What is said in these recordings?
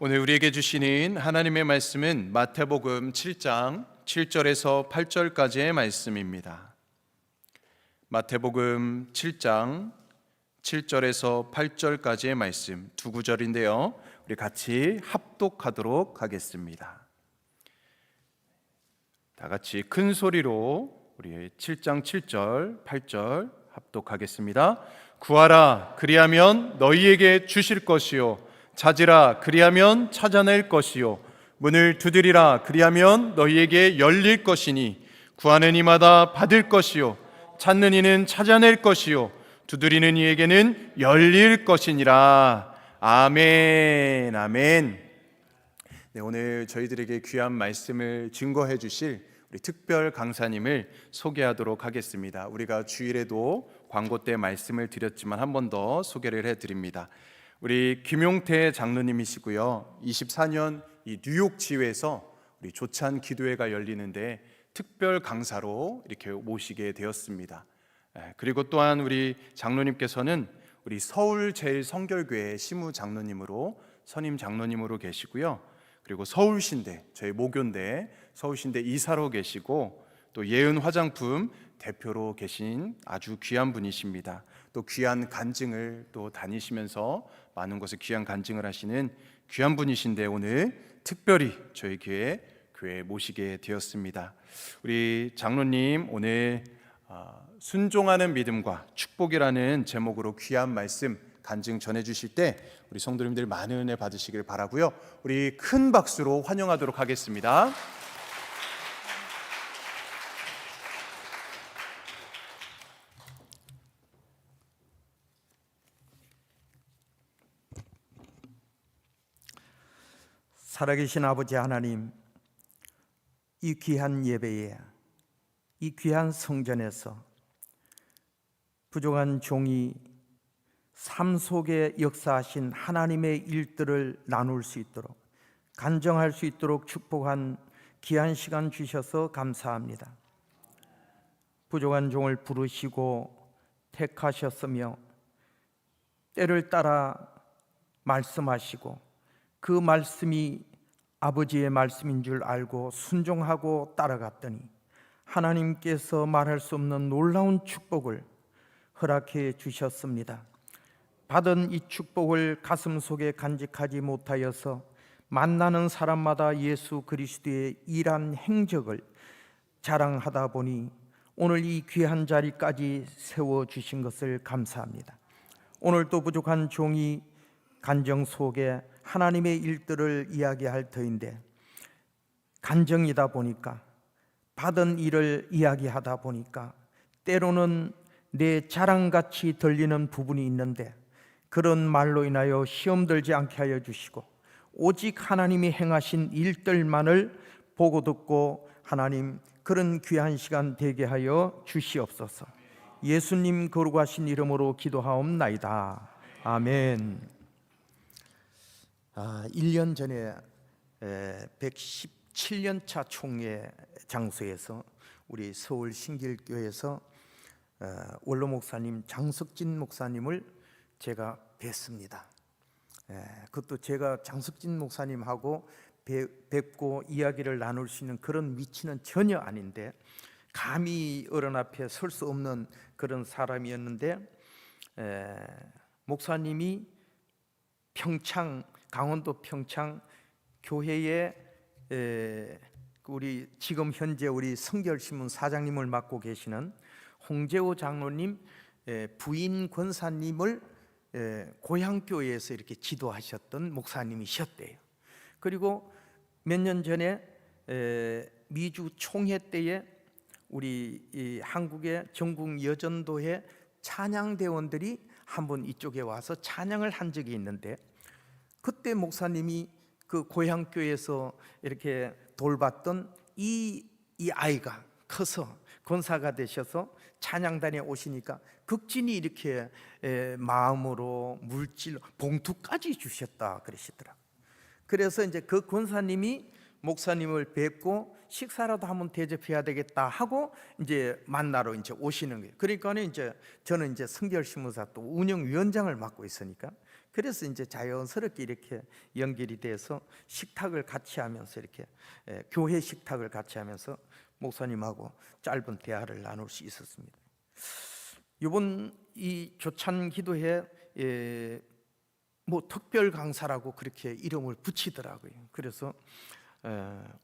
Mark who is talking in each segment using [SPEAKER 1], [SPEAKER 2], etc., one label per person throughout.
[SPEAKER 1] 오늘 우리에게 주시는 하나님의 말씀은 마태복음 7장 7절에서 8절까지의 말씀입니다. 마태복음 7장 7절에서 8절까지의 말씀 두 구절인데요, 우리 같이 합독하도록 하겠습니다. 다 같이 큰 소리로 우리 7장 7절 8절 합독하겠습니다. 구하라, 그리하면 너희에게 주실 것이요, 찾으라, 그리하면 찾아낼 것이요, 문을 두드리라, 그리하면 너희에게 열릴 것이니 구하는 이마다 받을 것이요, 찾는 이는 찾아낼 것이요, 두드리는 이에게는 열릴 것이니라. 아멘. 아멘. 네, 오늘 저희들에게 귀한 말씀을 증거해 주실 우리 특별 강사님을 소개하도록 하겠습니다. 우리가 주일에도 광고 때 말씀을 드렸지만 한 번 더 소개를 해드립니다. 우리 김용태 장로님이시고요, 24년 이 뉴욕 지회에서 우리 조찬 기도회가 열리는데 특별 강사로 이렇게 모시게 되었습니다. 그리고 또한 우리 장로님께서는 우리 서울제일성결교회 시무 장로님으로 선임 장로님으로 계시고요, 그리고 서울신대, 저희 모교인데 서울신대 이사로 계시고, 또 예은 화장품 대표로 계신 아주 귀한 분이십니다. 또 귀한 간증을 또 다니시면서 많은 곳에 귀한 간증을 하시는 귀한 분이신데 오늘 특별히 저희 교회에 모시게 되었습니다. 우리 장로님 오늘 순종하는 믿음과 축복이라는 제목으로 귀한 말씀 간증 전해주실 때 우리 성도님들 많은 은혜 받으시길 바라고요. 우리 큰 박수로 환영하도록 하겠습니다.
[SPEAKER 2] 살아계신 아버지 하나님, 이 귀한 예배에, 이 귀한 성전에서 부족한 종이 삶 속에 역사하신 하나님의 일들을 나눌 수 있도록, 간증할 수 있도록 축복한 귀한 시간 주셔서 감사합니다. 부족한 종을 부르시고 택하셨으며 때를 따라 말씀하시고 그 말씀이 아버지의 말씀인 줄 알고 순종하고 따라갔더니 하나님께서 말할 수 없는 놀라운 축복을 허락해 주셨습니다. 받은 이 축복을 가슴 속에 간직하지 못하여서 만나는 사람마다 예수 그리스도의 일한 행적을 자랑하다 보니 오늘 이 귀한 자리까지 세워주신 것을 감사합니다. 오늘도 부족한 종이 간증 속에 하나님의 일들을 이야기할 터인데, 간증이다 보니까, 받은 일을 이야기하다 보니까 때로는 내 자랑같이 들리는 부분이 있는데, 그런 말로 인하여 시험 들지 않게 하여 주시고 오직 하나님이 행하신 일들만을 보고 듣고 하나님 그런 귀한 시간 되게 하여 주시옵소서. 예수님 거룩하신 이름으로 기도하옵나이다. 아멘. 1년 전에 117년차 총회 장소에서 우리 서울 신길교회에서 원로 목사님 장석진 목사님을 제가 뵀습니다. 그것도 제가 장석진 목사님하고 뵙고 이야기를 나눌 수 있는 그런 위치는 전혀 아닌데, 감히 어른 앞에 설 수 없는 그런 사람이었는데, 목사님이 강원도 평창 교회에 우리 지금 현재 우리 성결신문 사장님을 맡고 계시는 홍재호 장로님 부인 권사님을 고향교회에서 이렇게 지도하셨던 목사님이셨대요. 그리고 몇 년 전에 미주 총회 때에 우리 한국의 전국 여전도회 찬양대원들이 한번 이쪽에 와서 찬양을 한 적이 있는데, 그때 목사님이 그 고향교회에서 이렇게 돌봤던 이 아이가 커서 권사가 되셔서 찬양단에 오시니까 극진히 이렇게 마음으로 물질 봉투까지 주셨다 그러시더라고요. 그래서 이제 그 권사님이 목사님을 뵙고 식사라도 한번 대접해야 되겠다 하고 이제 만나러 이제 오시는 거예요. 그러니까 이제 저는 이제 성결신문사 또 운영위원장을 맡고 있으니까 그래서 이제 자연스럽게 이렇게 연결이 돼서 식탁을 같이 하면서 이렇게 교회 식탁을 같이 하면서 목사님하고 짧은 대화를 나눌 수 있었습니다. 이번 이 조찬 기도회 뭐 특별 강사라고 그렇게 이름을 붙이더라고요. 그래서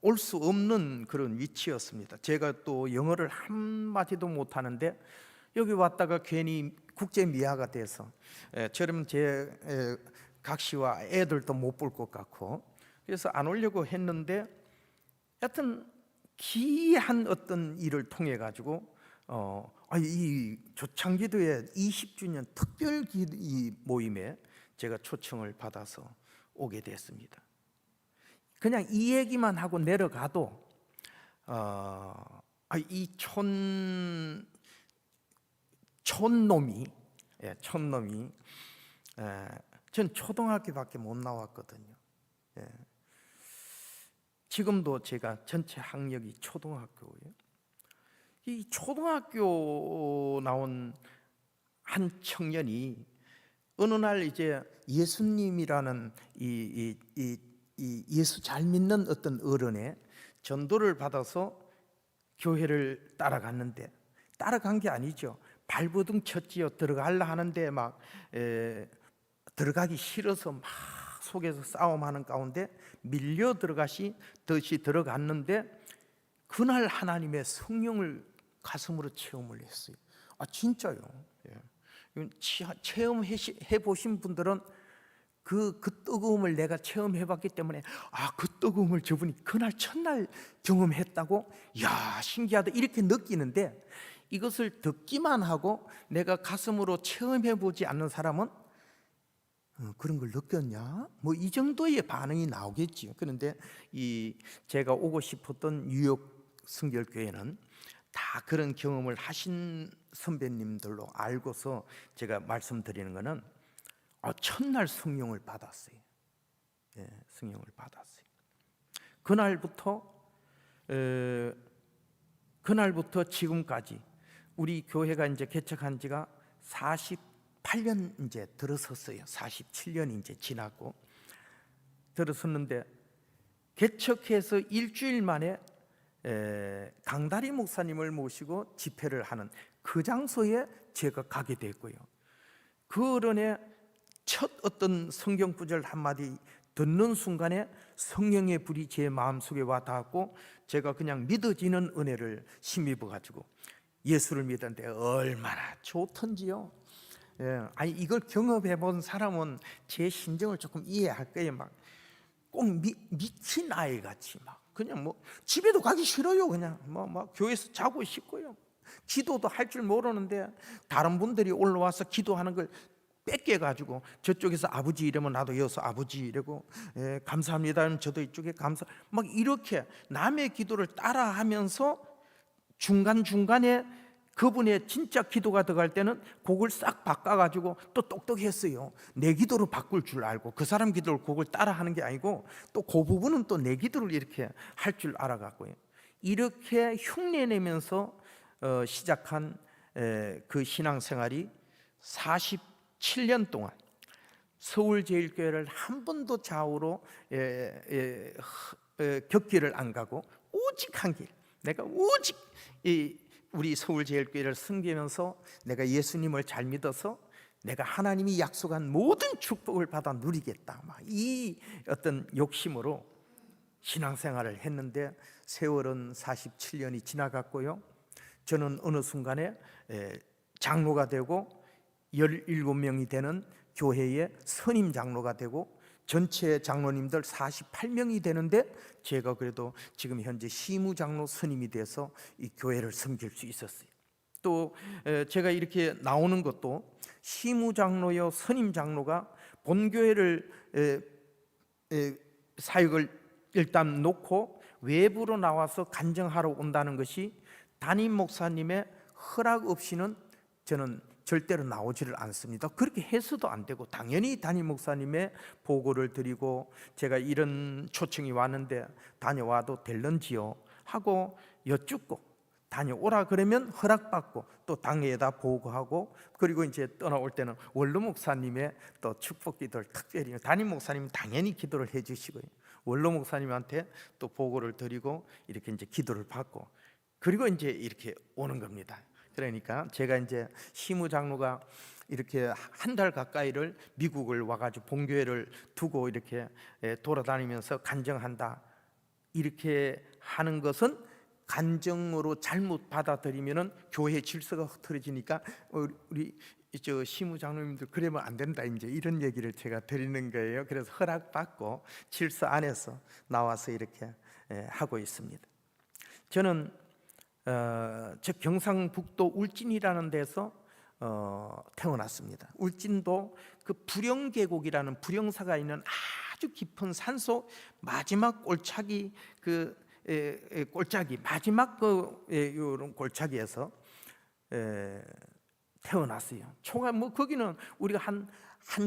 [SPEAKER 2] 올 수 없는 그런 위치였습니다. 제가 또 영어를 한마디도 못하는데 여기 왔다가 괜히 국제 미아가 돼서 저럼 제 각시와 애들도 못 볼 것 같고, 그래서 안 오려고 했는데 하여튼 귀한 어떤 일을 통해 가지고 이 조창기도의 20주년 특별 이 모임에 제가 초청을 받아서 오게 됐습니다. 그냥 이 얘기만 하고 내려가도 이 촌놈이 전 초등학교밖에 못 나왔거든요. 지금도 제가 전체 학력이 초등학교예요. 이 초등학교 나온 한 청년이 어느 날 이제 예수님이라는 이 예수 잘 믿는 어떤 어른의 전도를 받아서 교회를 따라갔는데, 따라간 게 아니죠. 발버둥 쳤지요. 들어가려 하는데 막 들어가기 싫어서 막 속에서 싸움하는 가운데 밀려 듯이 들어갔는데, 그날 하나님의 성령을 가슴으로 체험을 했어요. 진짜요. 체험해 보신 분들은 그 뜨거움을 내가 체험해 봤기 때문에 그 뜨거움을 저분이 그날 첫날 경험했다고, 야 신기하다 이렇게 느끼는데, 이것을 듣기만 하고 내가 가슴으로 체험해 보지 않는 사람은 그런 걸 느꼈냐? 뭐 이 정도의 반응이 나오겠지요. 그런데 제가 오고 싶었던 뉴욕 성결교회는 다 그런 경험을 하신 선배님들로 알고서 제가 말씀드리는 것은 첫날 성령을 받았어요. 성령을 받았어요. 그날부터 지금까지 우리 교회가 이제 개척한 지가 48년 이제 들어섰어요. 47년이 이제 지났고 들어섰는데, 개척해서 일주일 만에 강다리 목사님을 모시고 집회를 하는 그 장소에 제가 가게 됐고요. 그 어른의 첫 어떤 성경 구절 한마디 듣는 순간에 성령의 불이 제 마음속에 와 닿았고, 제가 그냥 믿어지는 은혜를 힘입어 가지고 예수를 믿었는데 얼마나 좋던지요. 이걸 경험해 본 사람은 제 심정을 조금 이해할 거예요. 막 꼭 미친 아이 같이 막 그냥 뭐 집에도 가기 싫어요. 그냥 막 교회에서 자고 싶고요. 기도도 할 줄 모르는데 다른 분들이 올라와서 기도하는 걸 뺏겨가지고 저쪽에서 아버지 이러면 나도 여기서 아버지 이러고, 감사합니다 하면 저도 이쪽에 감사, 막 이렇게 남의 기도를 따라하면서 중간중간에 그분의 진짜 기도가 들어갈 때는 곡을 싹 바꿔가지고 또 똑똑했어요. 내 기도로 바꿀 줄 알고 그 사람 기도를 곡을 따라하는 게 아니고 또 그 부분은 또 내 기도를 이렇게 할 줄 알아갖고요. 이렇게 흉내내면서 시작한 그 신앙생활이 47년 동안 서울제일교회를 한 번도 좌우로 격기를 안 가고 오직 한 길, 내가 오직 우리 서울제일교회를 섬기면서 내가 예수님을 잘 믿어서 내가 하나님이 약속한 모든 축복을 받아 누리겠다, 이 어떤 욕심으로 신앙생활을 했는데 세월은 47년이 지나갔고요. 저는 어느 순간에 장로가 되고 17명이 되는 교회의 선임 장로가 되고 전체 장로님들 48명이 되는데, 제가 그래도 지금 현재 시무 장로 선임이 돼서 이 교회를 섬길 수 있었어요. 또 제가 이렇게 나오는 것도 시무 장로요 선임 장로가 본교회를 사역을 일단 놓고 외부로 나와서 간증하러 온다는 것이 담임 목사님의 허락 없이는 저는 절대로 나오지를 않습니다. 그렇게 해서도 안 되고, 당연히 담임 목사님의 보고를 드리고, 제가 이런 초청이 왔는데 다녀와도 될런지요 하고 여쭙고, 다녀오라 그러면 허락받고 또 당회에다 보고하고, 그리고 이제 떠나올 때는 원로 목사님의 또 축복 기도를 특별히, 담임 목사님은 당연히 기도를 해주시고요, 원로 목사님한테 또 보고를 드리고 이렇게 이제 기도를 받고, 그리고 이제 이렇게 오는 겁니다. 그러니까 제가 이제 시무 장로가 이렇게 한 달 가까이를 미국을 와가지고 본교회를 두고 이렇게 돌아다니면서 간증한다, 이렇게 하는 것은 간증으로 잘못 받아들이면은 교회 질서가 흐트러지니까 우리 저 시무 장로님들 그러면 안 된다, 이제 이런 얘기를 제가 드리는 거예요. 그래서 허락받고 질서 안에서 나와서 이렇게 하고 있습니다. 저는 저 경상북도 울진이라는 데서 태어났습니다. 울진도 그 부령계곡이라는 부령사가 있는 아주 깊은 산속 마지막 골짜기, 그 골짜기 마지막 이런 골짜기에서 태어났어요. 총알 뭐 거기는 우리가 한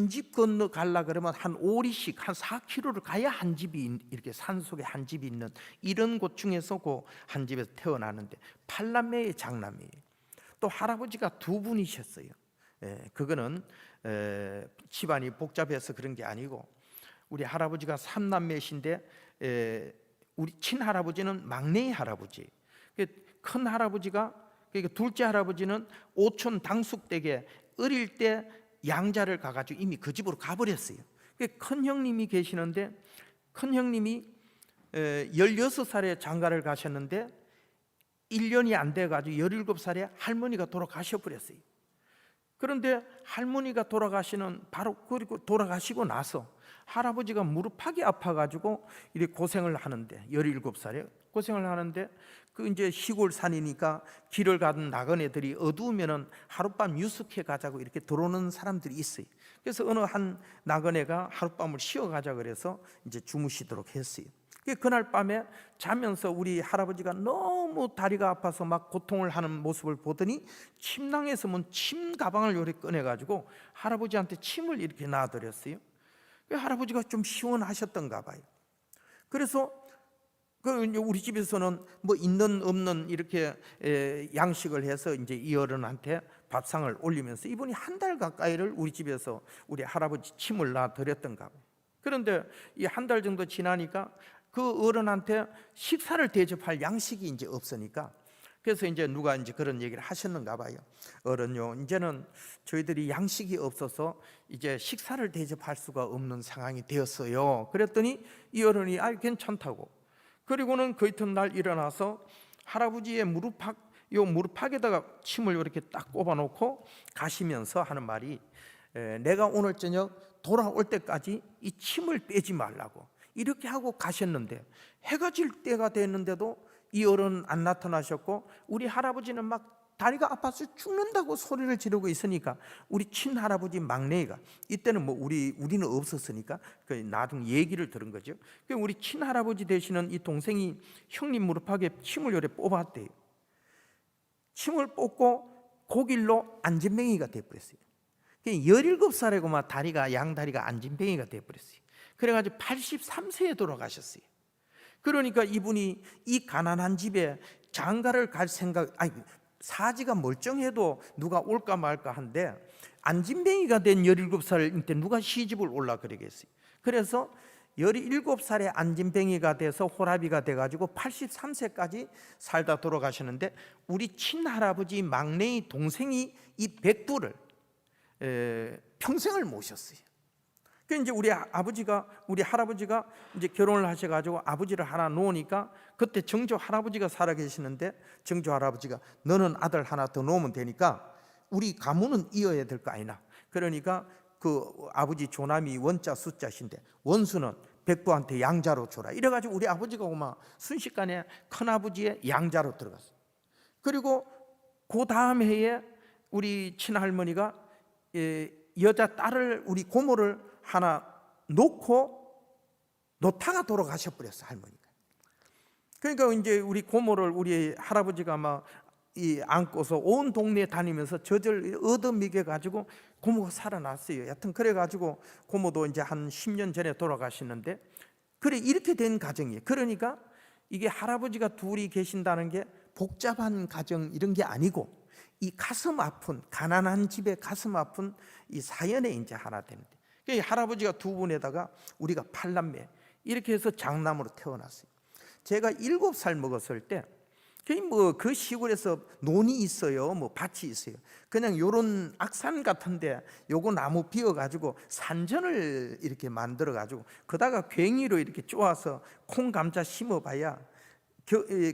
[SPEAKER 2] 집 건너 갈라 그러면 한 5리씩 한 4km를 가야 한 집이, 이렇게 산속에 한 집이 있는 이런 곳 중에서 그 한 집에서 태어나는데 8남매의 장남이에요. 또 할아버지가 2분이셨어요. 그거는 집안이 복잡해서 그런 게 아니고, 우리 할아버지가 3남매신데 우리 친할아버지는 막내 할아버지, 큰 할아버지가, 그러니까 둘째 할아버지는 오촌 당숙댁에 어릴 때 양자를 가가지고 이미 그 집으로 가버렸어요. 큰 형님이 계시는데, 큰 형님이 16살에 장가를 가셨는데 1년이 안 돼가지고 17살에 할머니가 돌아가셔버렸어요. 그런데 할머니가 돌아가시는 바로, 그리고 돌아가시고 나서 할아버지가 무릎팍이 아파가지고 이렇게 고생을 하는데, 17살에 고생을 하는데, 그 이제 시골 산이니까 길을 가던 나그네들이 어두우면은 하룻밤 유숙해 가자고 이렇게 들어오는 사람들이 있어요. 그래서 어느 한 나그네가 하룻밤을 쉬어 가자 그래서 이제 주무시도록 했어요. 그날 밤에 자면서 우리 할아버지가 너무 다리가 아파서 막 고통을 하는 모습을 보더니 침낭에서 침 가방을 요렇게 꺼내가지고 할아버지한테 침을 이렇게 놔드렸어요. 할아버지가 좀 시원하셨던가 봐요. 그래서 우리 집에서는 뭐 있는 없는 이렇게 양식을 해서 이제 이 어른한테 밥상을 올리면서 이분이 한 달 가까이를 우리 집에서 우리 할아버지 침을 놔드렸던가 봐요. 그런데 이 한 달 정도 지나니까 그 어른한테 식사를 대접할 양식이 이제 없으니까, 그래서 이제 누가 이제 그런 얘기를 하셨는가 봐요. 어른요, 이제는 저희들이 양식이 없어서 이제 식사를 대접할 수가 없는 상황이 되었어요. 그랬더니 이 어른이 괜찮다고. 그리고는 그 이튿날 일어나서 할아버지의 무릎팍에다가 침을 이렇게 딱 꼽아놓고 가시면서 하는 말이, 내가 오늘 저녁 돌아올 때까지 이 침을 빼지 말라고 이렇게 하고 가셨는데, 해가 질 때가 됐는데도 이 어른 안 나타나셨고, 우리 할아버지는 막 다리가 아파서 죽는다고 소리를 지르고 있으니까 우리 친할아버지 막내가, 이때는 뭐 우리는 없었으니까 그 나중 얘기를 들은 거죠. 우리 친할아버지 되시는 이 동생이 형님 무릎팍에 침을 요래 뽑았대요. 침을 뽑고 고길로 안진뱅이가 돼버렸어요. 17살이고 막 다리가, 양다리가 안진뱅이가 돼버렸어요. 그래가지고 83세에 돌아가셨어요. 그러니까 이분이 이 가난한 집에 장가를 갈 생각, 사지가 멀쩡해도 누가 올까 말까 한데, 안진뱅이가 된 17살 때 누가 시집을 올라 그러겠어요. 그래서 17살에 안진뱅이가 돼서 호라비가 돼가지고 83세까지 살다 돌아가셨는데, 우리 친할아버지 막내의 동생이 이 백두를 평생을 모셨어요. 그 이제 우리 할아버지가 이제 결혼을 하셔가지고 아버지를 하나 놓으니까, 그때 정조 할아버지가 살아 계시는데, 정조 할아버지가 너는 아들 하나 더 놓으면 되니까 우리 가문은 이어야 될 거 아니나, 그러니까 그 아버지 조남이 원자 숫자신데 원수는 백두한테 양자로 줘라, 이래가지고 우리 아버지가 오마 순식간에 큰아버지의 양자로 들어갔어요. 그리고 그 다음 해에 우리 친할머니가 여자 딸을, 우리 고모를 하나 놓고 놓다가 돌아가셔 버렸어, 할머니가. 그러니까 이제 우리 고모를 우리 할아버지가 막 안고서 온 동네 다니면서 젖을 얻어먹여 가지고 고모가 살아났어요. 여튼 그래 가지고 고모도 이제 한 10년 전에 돌아가시는데, 그래 이렇게 된 가정이에요. 그러니까 이게 할아버지가 둘이 계신다는 게 복잡한 가정 이런 게 아니고 이 가슴 아픈 가난한 집의 가슴 아픈 이 사연의 이제 하나 되는데, 그 할아버지가 두 분에다가 우리가 8남매 이렇게 해서 장남으로 태어났어요. 제가 7살 먹었을 때 그 시골에서 논이 있어요, 뭐 밭이 있어요. 그냥 요런 악산 같은데 요거 나무 비워가지고 산전을 이렇게 만들어가지고 그다가 괭이로 이렇게 쪼아서 콩 감자 심어봐야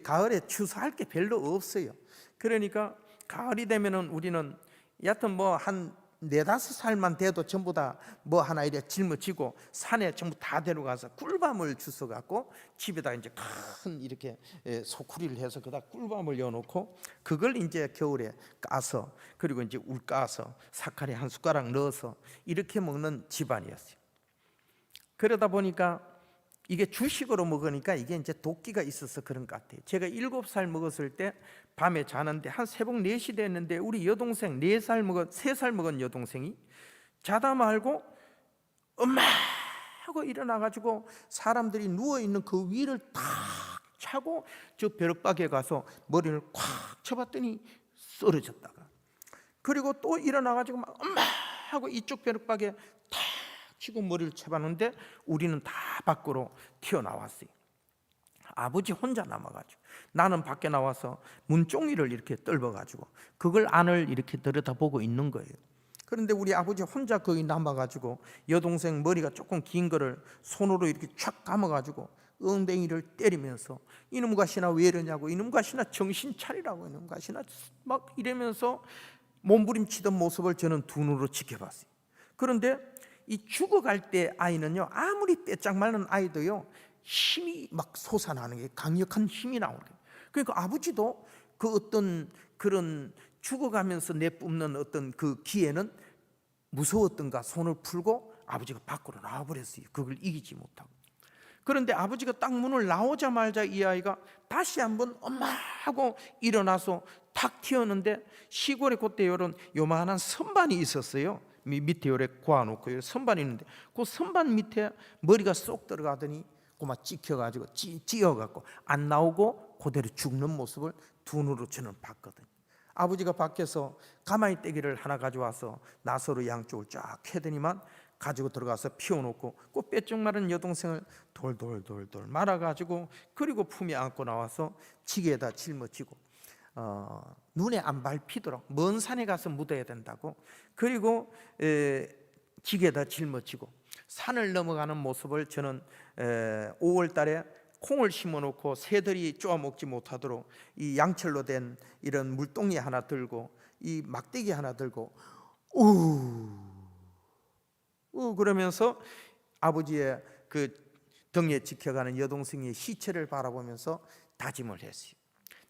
[SPEAKER 2] 가을에 추수할 게 별로 없어요. 그러니까 가을이 되면은 우리는 여하튼 뭐 한 4-5살만 돼도 전부 다 뭐 하나 이렇게 짊어지고 산에 전부 다 데려가서 꿀밤을 주워 갖고 집에다 이제 큰 이렇게 소쿠리를 해서 그다 꿀밤을 넣어놓고 그걸 이제 겨울에 까서 그리고 이제 울 까서 사카리 한 숟가락 넣어서 이렇게 먹는 집안이었어요. 그러다 보니까 이게 주식으로 먹으니까 이게 이제 도끼가 있어서 그런 것 같아요. 제가 7살 먹었을 때 밤에 자는데 한 새벽 4시 됐는데 우리 여동생 3살 먹은 여동생이 자다 말고 엄마 하고 일어나가지고 사람들이 누워있는 그 위를 탁 차고 저 벼락박에 가서 머리를 콱 쳐봤더니 쓰러졌다가, 그리고 또 일어나가지고 막 엄마 하고 이쪽 벼락박에 탁 치고 머리를 쳐봤는데 우리는 다 밖으로 튀어나왔어요. 아버지 혼자 남아가지고 나는 밖에 나와서 문종이를 이렇게 떨궈가지고 그걸 안을 이렇게 들여다보고 있는 거예요. 그런데 우리 아버지 혼자 거기 남아가지고 여동생 머리가 조금 긴 거를 손으로 이렇게 촥 감아가지고 엉덩이를 때리면서 이놈 가시나 왜 이러냐고, 이놈 가시나 정신 차리라고, 이놈 가시나 막 이러면서 몸부림치던 모습을 저는 두 눈으로 지켜봤어요. 그런데 이 죽어갈 때 아이는요, 아무리 빼짝 마른 아이도요 힘이 막 솟아나는 게, 강력한 힘이 나오는 거예요. 그러니까 아버지도 그 어떤 그런 죽어가면서 내뿜는 어떤 그 기에는 무서웠던가 손을 풀고 아버지가 밖으로 나와버렸어요. 그걸 이기지 못하고. 그런데 아버지가 딱 문을 나오자마자 이 아이가 다시 한번 엄마 하고 일어나서 탁 튀었는데, 시골에 그때 이런 요만한 선반이 있었어요. 밑에 요래 고아놓고 선반이 있는데 그 선반 밑에 머리가 쏙 들어가더니 그막 찍혀가지고 찧어갖고 안 나오고 그대로 죽는 모습을 두 눈으로 저는 봤거든요. 아버지가 밖에서 가마이 떼기를 하나 가져와서 나서로 양쪽을 쫙 캐더니만 가지고 들어가서 피워놓고 그 빼쪽 마른 여동생을 돌돌돌돌 말아가지고 그리고 품에 안고 나와서 지게에다 짊어지고 눈에 안 밟히도록 먼 산에 가서 묻어야 된다고, 그리고 지게에다 짊어지고 산을 넘어가는 모습을 저는 5월 달에 콩을 심어놓고 새들이 쪼아먹지 못하도록 이 양철로 된 이런 물동이 하나 들고 이 막대기 하나 들고 그러면서 아버지의 그 등에 지켜가는 여동생의 시체를 바라보면서 다짐을 했어요.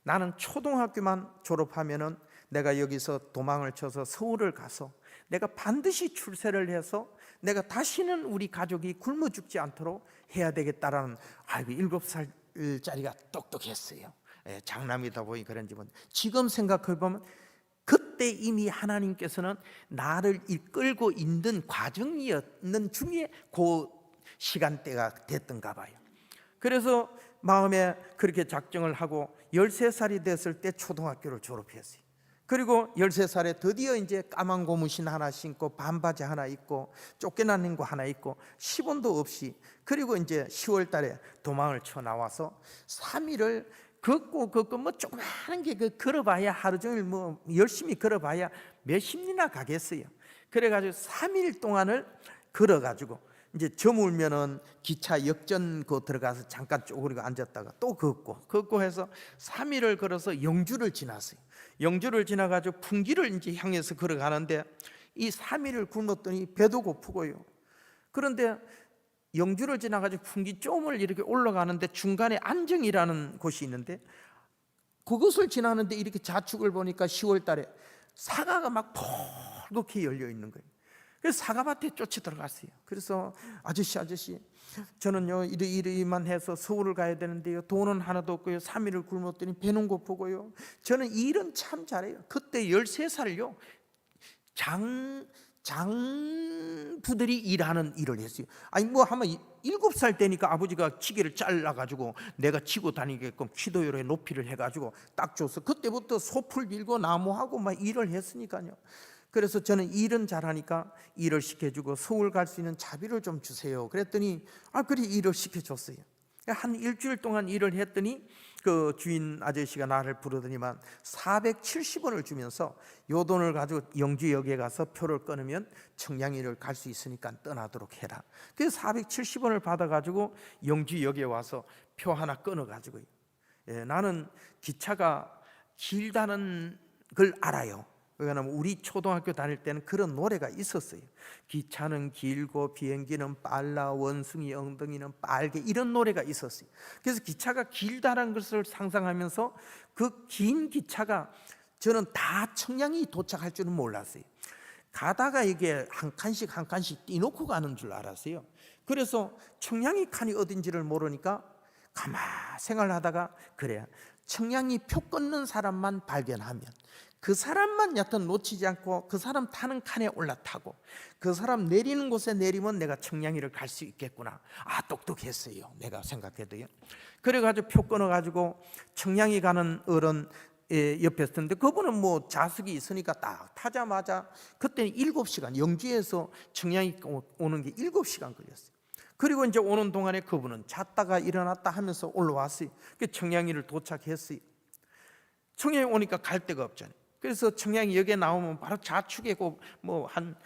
[SPEAKER 2] 나는 초등학교만 졸업하면은 내가 여기서 도망을 쳐서 서울을 가서 내가 반드시 출세를 해서 내가 다시는 우리 가족이 굶어 죽지 않도록 해야 되겠다라는, 아이고 7살짜리가 똑똑했어요. 장남이다 보니 그런지 뭐 지금 생각해보면 그때 이미 하나님께서는 나를 이끌고 있는 과정이었는 중에 그 시간대가 됐던가 봐요. 그래서 마음에 그렇게 작정을 하고 13살이 됐을 때 초등학교를 졸업했어요. 그리고 13살에 드디어 이제 까만 고무신 하나 신고 반바지 하나 입고 쫓겨나는 거 하나 입고 10원도 없이, 그리고 이제 10월 달에 도망을 쳐 나와서 3일을 걷고 뭐 조그마한 게 걸어봐야 하루 종일 뭐 열심히 걸어봐야 몇십 리나 가겠어요. 그래가지고 3일 동안을 걸어가지고 이제 저물면은 기차 역전 들어가서 잠깐 쪼그리고 앉았다가 또 걷고 해서 3일을 걸어서 영주를 지났어요. 영주를 지나가지고 풍기를 이제 향해서 걸어가는데 이 3일을 굶었더니 배도 고프고요. 그런데 영주를 지나가지고 풍기 좀을 이렇게 올라가는데 중간에 안정이라는 곳이 있는데 그것을 지나는데 이렇게 자축을 보니까 10월 달에 사과가 막 폴겋게 열려 있는 거예요. 그래서 사과밭에 쫓아 들어갔어요. 그래서 아저씨 저는요 이리만 해서 서울을 가야 되는데요 돈은 하나도 없고요 3일을 굶었더니 배는 고프고요 저는 일은 참 잘해요. 그때 13살요 장부들이 일하는 일을 했어요. 아니 뭐 하면 7살 때니까 아버지가 지게를 잘라가지고 내가 지고 다니게끔 기도열의 높이를 해가지고 딱 줬어. 그때부터 소풀 밀고 나무하고 막 일을 했으니까요. 그래서 저는 일은 잘하니까 일을 시켜주고 서울 갈 수 있는 자비를 좀 주세요. 그랬더니 그래 일을 시켜줬어요. 한 일주일 동안 일을 했더니 그 주인 아저씨가 나를 부르더니만 470원을 주면서 요 돈을 가지고 영주역에 가서 표를 끊으면 청량리를 갈 수 있으니까 떠나도록 해라. 그래서 470원을 받아가지고 영주역에 와서 표 하나 끊어가지고, 나는 기차가 길다는 걸 알아요. 왜냐하면 우리 초등학교 다닐 때는 그런 노래가 있었어요. 기차는 길고 비행기는 빨라, 원숭이 엉덩이는 빨개, 이런 노래가 있었어요. 그래서 기차가 길다는 것을 상상하면서 그 긴 기차가 저는 다 청량리 도착할 줄은 몰랐어요. 가다가 이게 한 칸씩 한 칸씩 띄놓고 가는 줄 알았어요. 그래서 청량리 칸이 어딘지를 모르니까 가만 생각하다가 그래, 청량리 표 끊는 사람만 발견하면 그 사람만 여튼 놓치지 않고 그 사람 타는 칸에 올라타고 그 사람 내리는 곳에 내리면 내가 청량리를 갈 수 있겠구나. 똑똑했어요, 내가 생각해도요. 그래가지고 표 끊어가지고 청량리 가는 어른 옆에 있었는데 그분은 뭐 좌석이 있으니까 딱 타자마자 그때는 7시간, 영주에서 청량리 오는 게 7시간 걸렸어요. 그리고 이제 오는 동안에 그분은 잤다가 일어났다 하면서 올라왔어요. 청량리를 도착했어요. 청량리 오니까 갈 데가 없잖아요. 그래서 청량리역에 나오면 바로 좌측에 뭐 한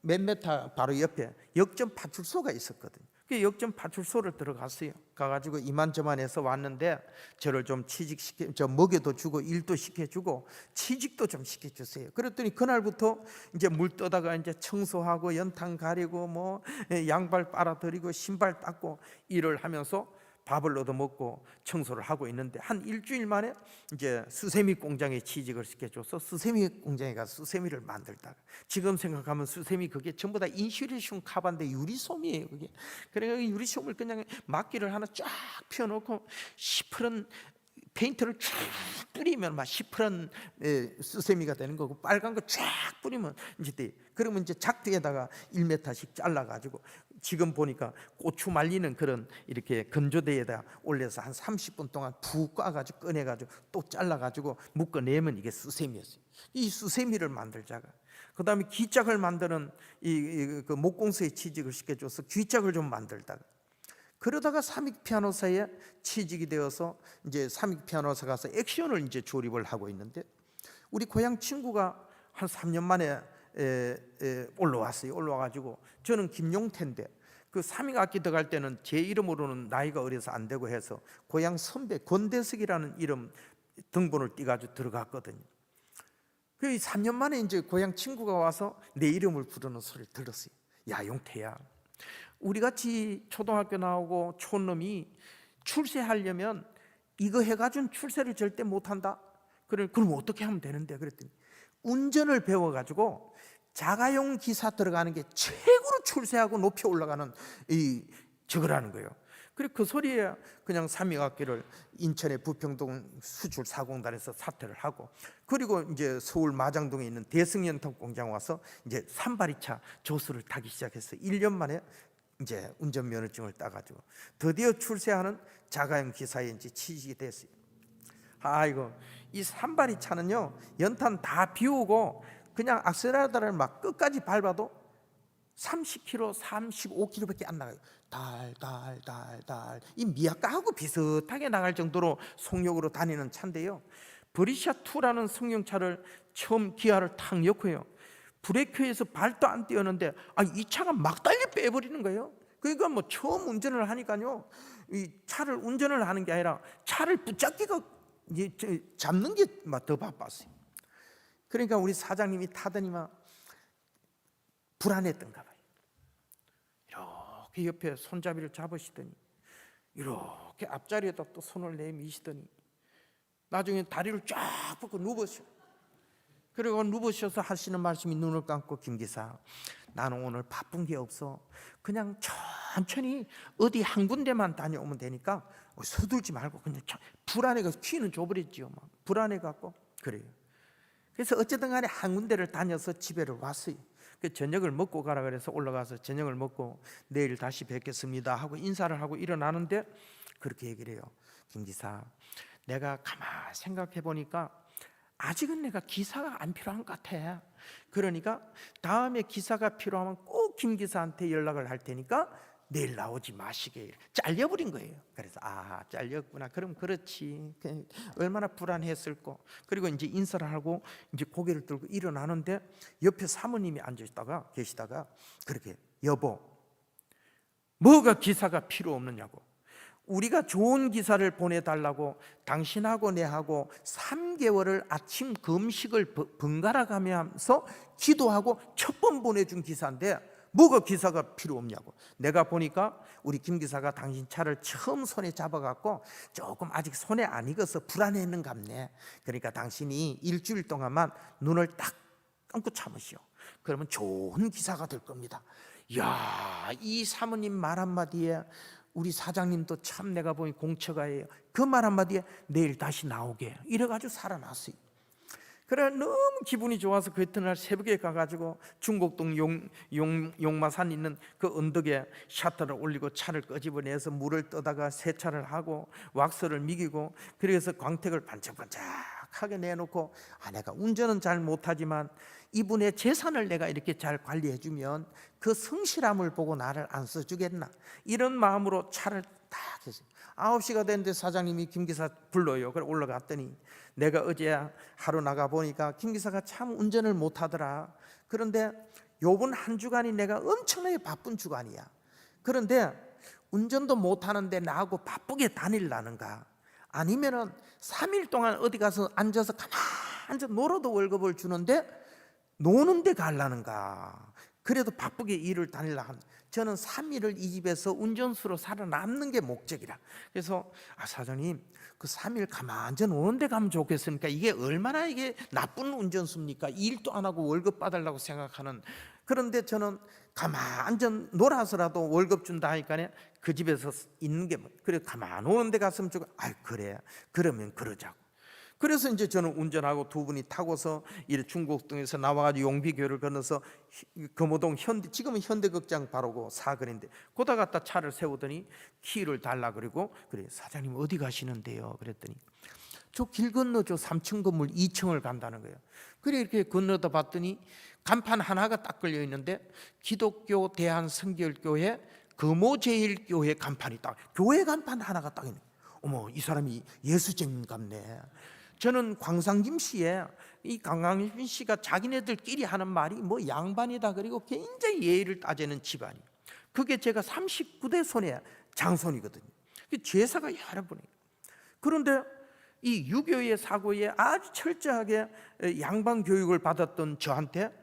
[SPEAKER 2] 몇 미터 바로 옆에 역전 파출소가 있었거든요. 그 역전 파출소를 들어갔어요. 가가지고 이만저만해서 왔는데 저를 좀 취직시켜, 저 먹여도 주고 일도 시켜주고 취직도 좀 시켜주세요. 그랬더니 그날부터 이제 물 떠다가 이제 청소하고 연탄 가리고 뭐 양발 빨아들이고 신발 닦고 일을 하면서 밥을 얻어먹고 청소를 하고 있는데 한 일주일 만에 이제 수세미 공장에 취직을 시켜줘서 수세미 공장에 가서 수세미를 만들다가, 지금 생각하면 수세미 그게 전부 다 인슐레이션 카바인데 유리솜이에요 그게. 그래서 유리솜을 그냥 막기를 하나 쫙 펴놓고 시퍼런 페인트를 쫙 뿌리면 막 시퍼런 수세미가 되는 거고, 빨간 거 쫙 뿌리면 이제 돼. 그러면 이제 작대에다가 1m씩 잘라가지고 지금 보니까 고추 말리는 그런 이렇게 건조대에다 올려서 한 30분 동안 푹 꽈가지고 꺼내가지고 또 잘라가지고 묶어내면 이게 수세미였어요. 이 수세미를 만들자가, 그 다음에 귀짝을 만드는 그 목공소에 취직을 시켜줘서 귀짝을 좀 만들다가, 그러다가 삼익 피아노사에 취직이 되어서 이제 삼익 피아노사 가서 액션을 이제 조립을 하고 있는데, 우리 고향 친구가 한 3년 만에 올라왔어요. 올라와가지고 저는 김용태인데 그 삼익 악기 들어갈 때는 제 이름으로는 나이가 어려서 안 되고 해서 고향 선배 권대석이라는 이름 등본을 띄가지고 들어갔거든요. 그 3년 만에 이제 고향 친구가 와서 내 이름을 부르는 소리를 들었어요. 야 용태야, 우리 같이 초등학교 나오고 촌놈이 출세하려면 이거 해가지고는 출세를 절대 못한다. 그럼 어떻게 하면 되는데? 그랬더니 운전을 배워가지고 자가용 기사 들어가는 게 최고로 출세하고 높이 올라가는 저거라는 거예요. 그리고 그 소리에 그냥 삼익악기를 인천의 부평동 수출 사공단에서 사퇴를 하고, 그리고 이제 서울 마장동에 있는 대승연탄 공장 와서 이제 산바리차 조수를 타기 시작했어요. 1년 만에 이제 운전면허증을 따가지고 드디어 출세하는 자가용 기사에 이제 취직이 됐어요. 아이고, 이 산바리차는요 연탄 다 비우고 그냥 악셀레라터를 막 끝까지 밟아도 30km, 35km밖에 안 나가요. 달달달달 이 미아까하고 비슷하게 나갈 정도로 속력으로 다니는 차인데요, 브리샤2라는 승용차를 처음 기아를 탁 넣고요, 브레이크에서 발도 안 떼었는데 이 차가 막 달리 빼버리는 거예요. 그러니까 뭐 처음 운전을 하니까요, 이 차를 운전을 하는 게 아니라 차를 붙잡기가 잡는 게 막 더 바빴어요. 그러니까 우리 사장님이 타더니만 불안했던가 봐요. 이렇게 옆에 손잡이를 잡으시더니 이렇게 앞자리에다 또 손을 내미시더니 나중에 다리를 쫙 뻗고 누우셔. 그리고 누우셔서 하시는 말씀이, 눈을 감고 김 기사, 나는 오늘 바쁜 게 없어. 그냥 천천히 어디 한 군데만 다녀오면 되니까 서둘지 말고 그냥 불안해가지고 귀는 줘버렸지요. 막 불안해갖고 그래요. 그래서 어쨌든 간에 한 군데를 다녀서 집에를 왔어요. 그 저녁을 먹고 가라 그래서 올라가서 저녁을 먹고 내일 다시 뵙겠습니다 하고 인사를 하고 일어나는데 그렇게 얘기를 해요. 김 기사, 내가 가만 생각해 보니까 아직은 내가 기사가 안 필요한 것 같아. 그러니까 다음에 기사가 필요하면 꼭 김 기사한테 연락을 할 테니까 내일 나오지 마시게. 잘려버린 거예요. 그래서 잘렸구나. 그럼 그렇지. 얼마나 불안했을까. 그리고 이제 인사를 하고 이제 고개를 들고 일어나는데 옆에 사모님이 앉아 계시다가 그렇게, 여보, 뭐가 기사가 필요 없느냐고. 우리가 좋은 기사를 보내달라고 당신하고 내하고 3개월을 아침 금식을 번갈아 가면서 기도하고 첫 번 보내준 기사인데 뭐가 기사가 필요 없냐고. 내가 보니까 우리 김 기사가 당신 차를 처음 손에 잡아갖고 조금 아직 손에 안 익어서 불안해했는 갑네. 그러니까 당신이 일주일 동안만 눈을 딱 감고 참으시오. 그러면 좋은 기사가 될 겁니다. 이야, 이 사모님 말 한마디에 우리 사장님도 참 내가 보니 공처가예요. 그 말 한마디에 내일 다시 나오게 이래가지고 살아났어요. 그래 너무 기분이 좋아서 그 이튿날 새벽에 가가지고 중곡동 용마산 있는 그 언덕에 셔터를 올리고 차를 끄집어내서 물을 떠다가 세차를 하고 왁스를 미기고, 그래서 광택을 반짝반짝하게 내놓고, 내가 운전은 잘 못하지만 이분의 재산을 내가 이렇게 잘 관리해주면 그 성실함을 보고 나를 안 써주겠나, 이런 마음으로 차를 딱 했어요. 9시가 됐는데 사장님이 김 기사 불러요. 그래 올라갔더니 내가 어제 하루 나가 보니까 김 기사가 참 운전을 못하더라. 그런데 요번 한 주간이 내가 엄청나게 바쁜 주간이야. 그런데 운전도 못하는데 나하고 바쁘게 다닐라는가, 아니면은 3일 동안 어디 가서 앉아서 가만히 앉아 놀아도 월급을 주는데 노는 데 갈라는가. 그래도 바쁘게 일을 다닐라 한, 저는 3일을 이 집에서 운전수로 살아남는 게 목적이라. 그래서 사장님 그 3일 가만 앉아 노는 데 가면 좋겠으니까, 이게 얼마나 이게 나쁜 운전수입니까? 일도 안 하고 월급 받으려고 생각하는. 그런데 저는 가만 앉아 놀아서라도 월급 준다 하니까 그 집에서 있는 게, 그래 가만 노는 데 갔으면 좋고, 그래 그러면 그러자고. 그래서 이제 저는 운전하고 두 분이 타고서 이 중곡동에서 나와가지고 용비교를 건너서 금호동 지금은 현대극장 바로고 사거리인데 거기다 갖다 차를 세우더니 키를 달라 그러고, 그래 사장님 어디 가시는데요? 그랬더니 저 길 건너 저 3층 건물 2층을 간다는 거예요. 그래 이렇게 건너다 봤더니 간판 하나가 딱 걸려 있는데 기독교 대한성결교회 금호제일교회 간판이 딱, 교회 간판 하나가 딱 있네. 어머, 이 사람이 예수쟁인 같네. 저는 광상김 씨의 이 강강림 씨가 자기네들끼리 하는 말이 뭐 양반이다, 그리고 굉장히 예의를 따지는 집안이. 그게 제가 39대 손의 장손이거든요. 제사가 여러 분이에요. 그런데 이 유교의 사고에 아주 철저하게 양반 교육을 받았던 저한테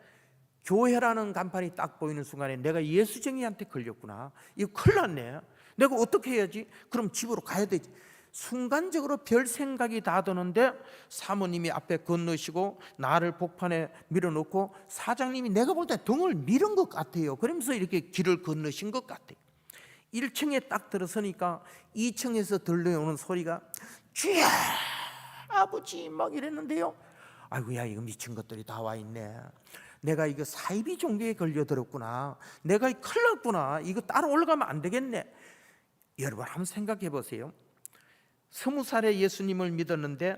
[SPEAKER 2] 교회라는 간판이 딱 보이는 순간에 내가 예수쟁이한테 걸렸구나, 이거 큰일 났네, 내가 어떻게 해야지, 그럼 집으로 가야 되지. 순간적으로 별 생각이 다 드는데 사모님이 앞에 건너시고 나를 복판에 밀어놓고 사장님이 내가 볼 때 등을 밀은 것 같아요. 그러면서 이렇게 길을 건너신 것 같아요. 1층에 딱 들어서니까 2층에서 들려오는 소리가 주야 아버지 막 이랬는데요. 아이고야, 이거 미친 것들이 다 와 있네. 내가 이거 사이비 종교에 걸려들었구나, 내가 큰일 났구나, 이거 따로 올라가면 안 되겠네. 여러분 한번 생각해 보세요. 20살에 예수님을 믿었는데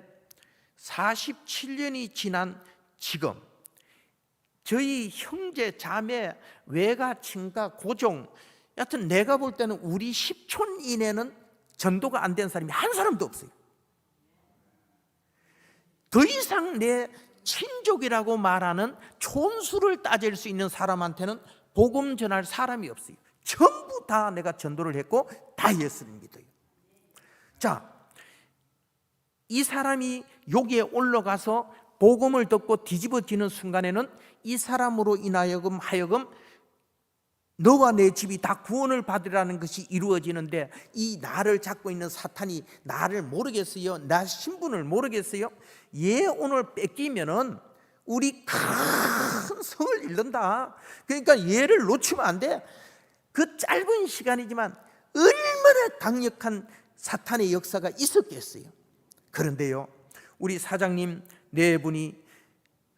[SPEAKER 2] 47년이 지난 지금 저희 형제 자매 외가 친가 고종, 여하튼 내가 볼 때는 우리 10촌 이내는 전도가 안 된 사람이 한 사람도 없어요. 더 이상 내 친족이라고 말하는 촌수를 따질 수 있는 사람한테는 복음 전할 사람이 없어요. 전부 다 내가 전도를 했고 다 예수를 믿어요. 자, 이 사람이 여기에 올라가서 복음을 듣고 뒤집어지는 순간에는 이 사람으로 인하여금 너와 내 집이 다 구원을 받으라는 것이 이루어지는데, 이 나를 잡고 있는 사탄이 나를 모르겠어요, 나 신분을 모르겠어요, 얘 오늘 뺏기면은 우리 큰 성을 잃는다. 그러니까 얘를 놓치면 안 돼. 그 짧은 시간이지만 얼마나 강력한 사탄의 역사가 있었겠어요. 그런데요, 우리 사장님 네 분이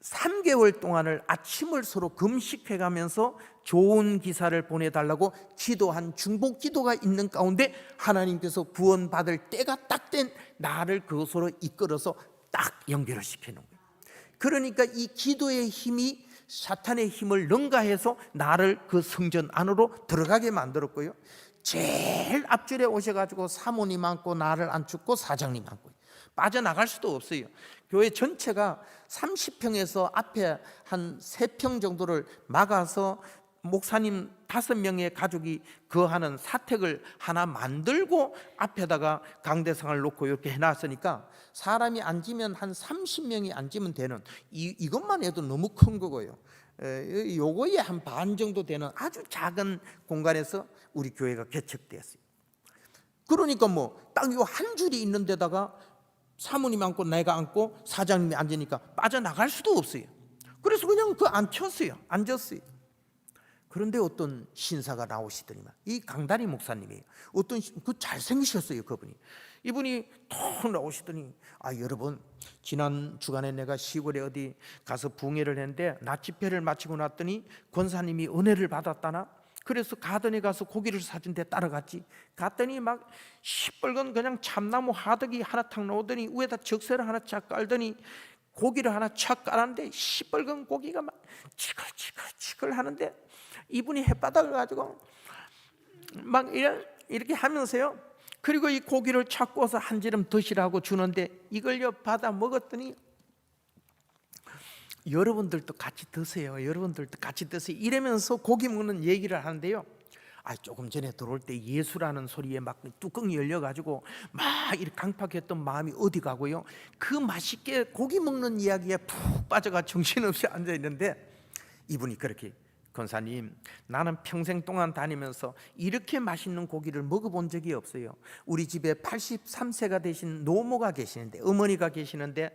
[SPEAKER 2] 3개월 동안을 아침을 서로 금식해 가면서 좋은 기사를 보내달라고 기도한 중복 기도가 있는 가운데 하나님께서 구원받을 때가 딱 된 나를 그것으로 이끌어서 딱 연결을 시키는 거예요. 그러니까 이 기도의 힘이 사탄의 힘을 능가해서 나를 그 성전 안으로 들어가게 만들었고요. 제일 앞줄에 오셔가지고 사모님 앉고 나를 앉고 사장님 앉고 빠져나갈 수도 없어요. 교회 전체가 30평에서 앞에 한 3평 정도를 막아서 목사님 5명의 가족이 거하는 사택을 하나 만들고 앞에다가 강대상을 놓고 이렇게 해놨으니까 사람이 앉으면 한 30명이 앉으면 되는, 이것만 해도 너무 큰 거고요. 요거에 한 반 정도 되는 아주 작은 공간에서 우리 교회가 개척되었어요. 그러니까 뭐 딱 요 한 줄이 있는 데다가 사모님 앉고 내가 앉고 사장님이 앉으니까 빠져나갈 수도 없어요. 그래서 그냥 앉았어요. 그런데 어떤 신사가 나오시더니만, 이 강다리 목사님이에요. 잘생기셨어요. 이분이 턱 나오시더니, 여러분, 지난 주간에 내가 시골에 어디 가서 붕해를 했는데 낮 집회를 마치고 났더니 권사님이 은혜를 받았다나? 그래서 가든에 가서 고기를 사준데 따라갔지. 갔더니 막 시뻘건 그냥 참나무 하덕이 하나 탁 나오더니 위에다 적세를 하나 착 깔더니 고기를 하나 착 깔았는데 시뻘건 고기가 막 치글치글 하는데, 이분이 햇바닥을 가지고 막 이렇게 하면서요, 그리고 이 고기를 착 구워서 한 지름 드시라고 주는데 이걸요 받아 먹었더니, 여러분들도 같이 드세요, 이러면서 고기 먹는 얘기를 하는데요, 조금 전에 들어올 때 예수라는 소리에 막 뚜껑이 열려가지고 막 이렇게 강팍했던 마음이 어디 가고요, 그 맛있게 고기 먹는 이야기에 푹 빠져가 정신없이 앉아있는데, 이분이 그렇게, 권사님, 나는 평생 동안 다니면서 이렇게 맛있는 고기를 먹어본 적이 없어요. 우리 집에 83세가 되신 노모가 계시는데, 어머니가 계시는데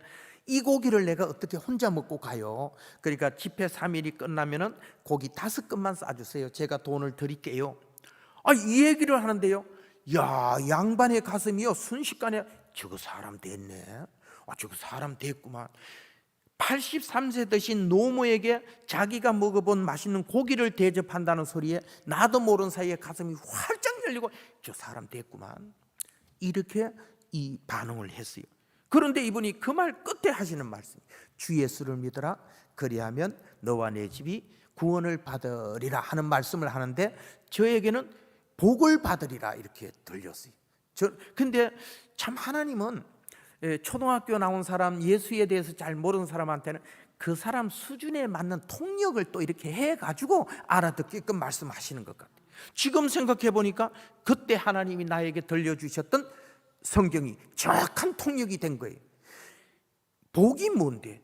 [SPEAKER 2] 이 고기를 내가 어떻게 혼자 먹고 가요? 그러니까 집회 3일이 끝나면은 고기 5건만 싸주세요. 제가 돈을 드릴게요. 이 얘기를 하는데요, 야, 양반의 가슴이요 순식간에 저거 사람 됐네, 저거 사람 됐구만. 83세 되신 노모에게 자기가 먹어본 맛있는 고기를 대접한다는 소리에 나도 모르는 사이에 가슴이 활짝 열리고, 저 사람 됐구만, 이렇게 이 반응을 했어요. 그런데 이분이 그 말 끝에 하시는 말씀이, 주 예수를 믿어라, 그리하면 너와 내 집이 구원을 받으리라 하는 말씀을 하는데, 저에게는 복을 받으리라 이렇게 들렸어요. 근데 참 하나님은 초등학교 나온 사람, 예수에 대해서 잘 모르는 사람한테는 그 사람 수준에 맞는 통역을 또 이렇게 해가지고 알아듣게끔 말씀하시는 것 같아요. 지금 생각해 보니까 그때 하나님이 나에게 들려주셨던 성경이 정확한 통역이 된 거예요. 복이 뭔데?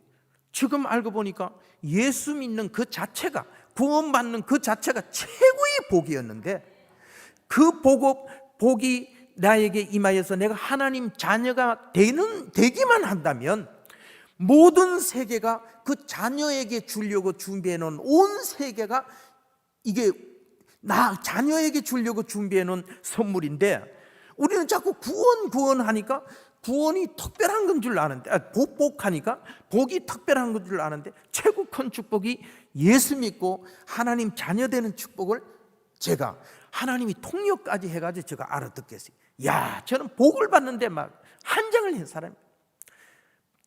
[SPEAKER 2] 지금 알고 보니까 예수 믿는 그 자체가, 구원받는 그 자체가 최고의 복이었는데, 그 복이 나에게 임하여서 내가 하나님 자녀가 되기만 한다면, 모든 세계가 그 자녀에게 주려고 준비해 놓은, 온 세계가 이게 자녀에게 주려고 준비해 놓은 선물인데, 우리는 자꾸 구원하니까 구원이 특별한 건 줄 아는데, 복하니까 복이 특별한 건 줄 아는데, 최고 큰 축복이 예수 믿고 하나님 자녀 되는 축복을 제가 하나님이 통역까지 해가지고 제가 알아듣겠어요. 야, 저는 복을 받는데 막 한장을 낸 사람이에요.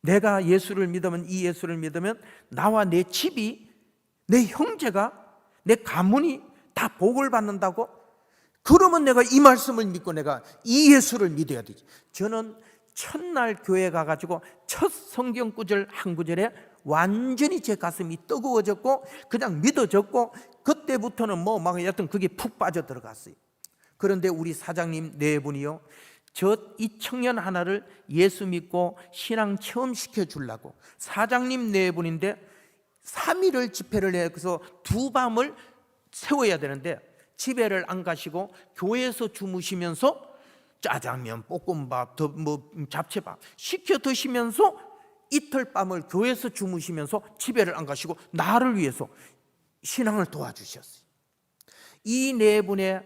[SPEAKER 2] 내가 예수를 믿으면, 이 예수를 믿으면 나와 내 집이, 내 형제가, 내 가문이 다 복을 받는다고? 그러면 내가 이 말씀을 믿고 내가 이 예수를 믿어야 되지. 저는 첫날 교회 가가지고 첫 성경 구절 한 구절에 완전히 제 가슴이 뜨거워졌고 그냥 믿어졌고, 그때부터는 여튼 그게 푹 빠져 들어갔어요. 그런데 우리 사장님 4분이요, 이 청년 하나를 예수 믿고 신앙 체험 시켜주려고, 사장님 4분인데 3일을 집회를 해서 2밤을 세워야 되는데 집회를 안 가시고 교회에서 주무시면서 짜장면, 볶음밥, 잡채밥 시켜 드시면서 이틀 밤을 교회에서 주무시면서 집회를 안 가시고 나를 위해서 신앙을 도와주셨어요. 이 4분의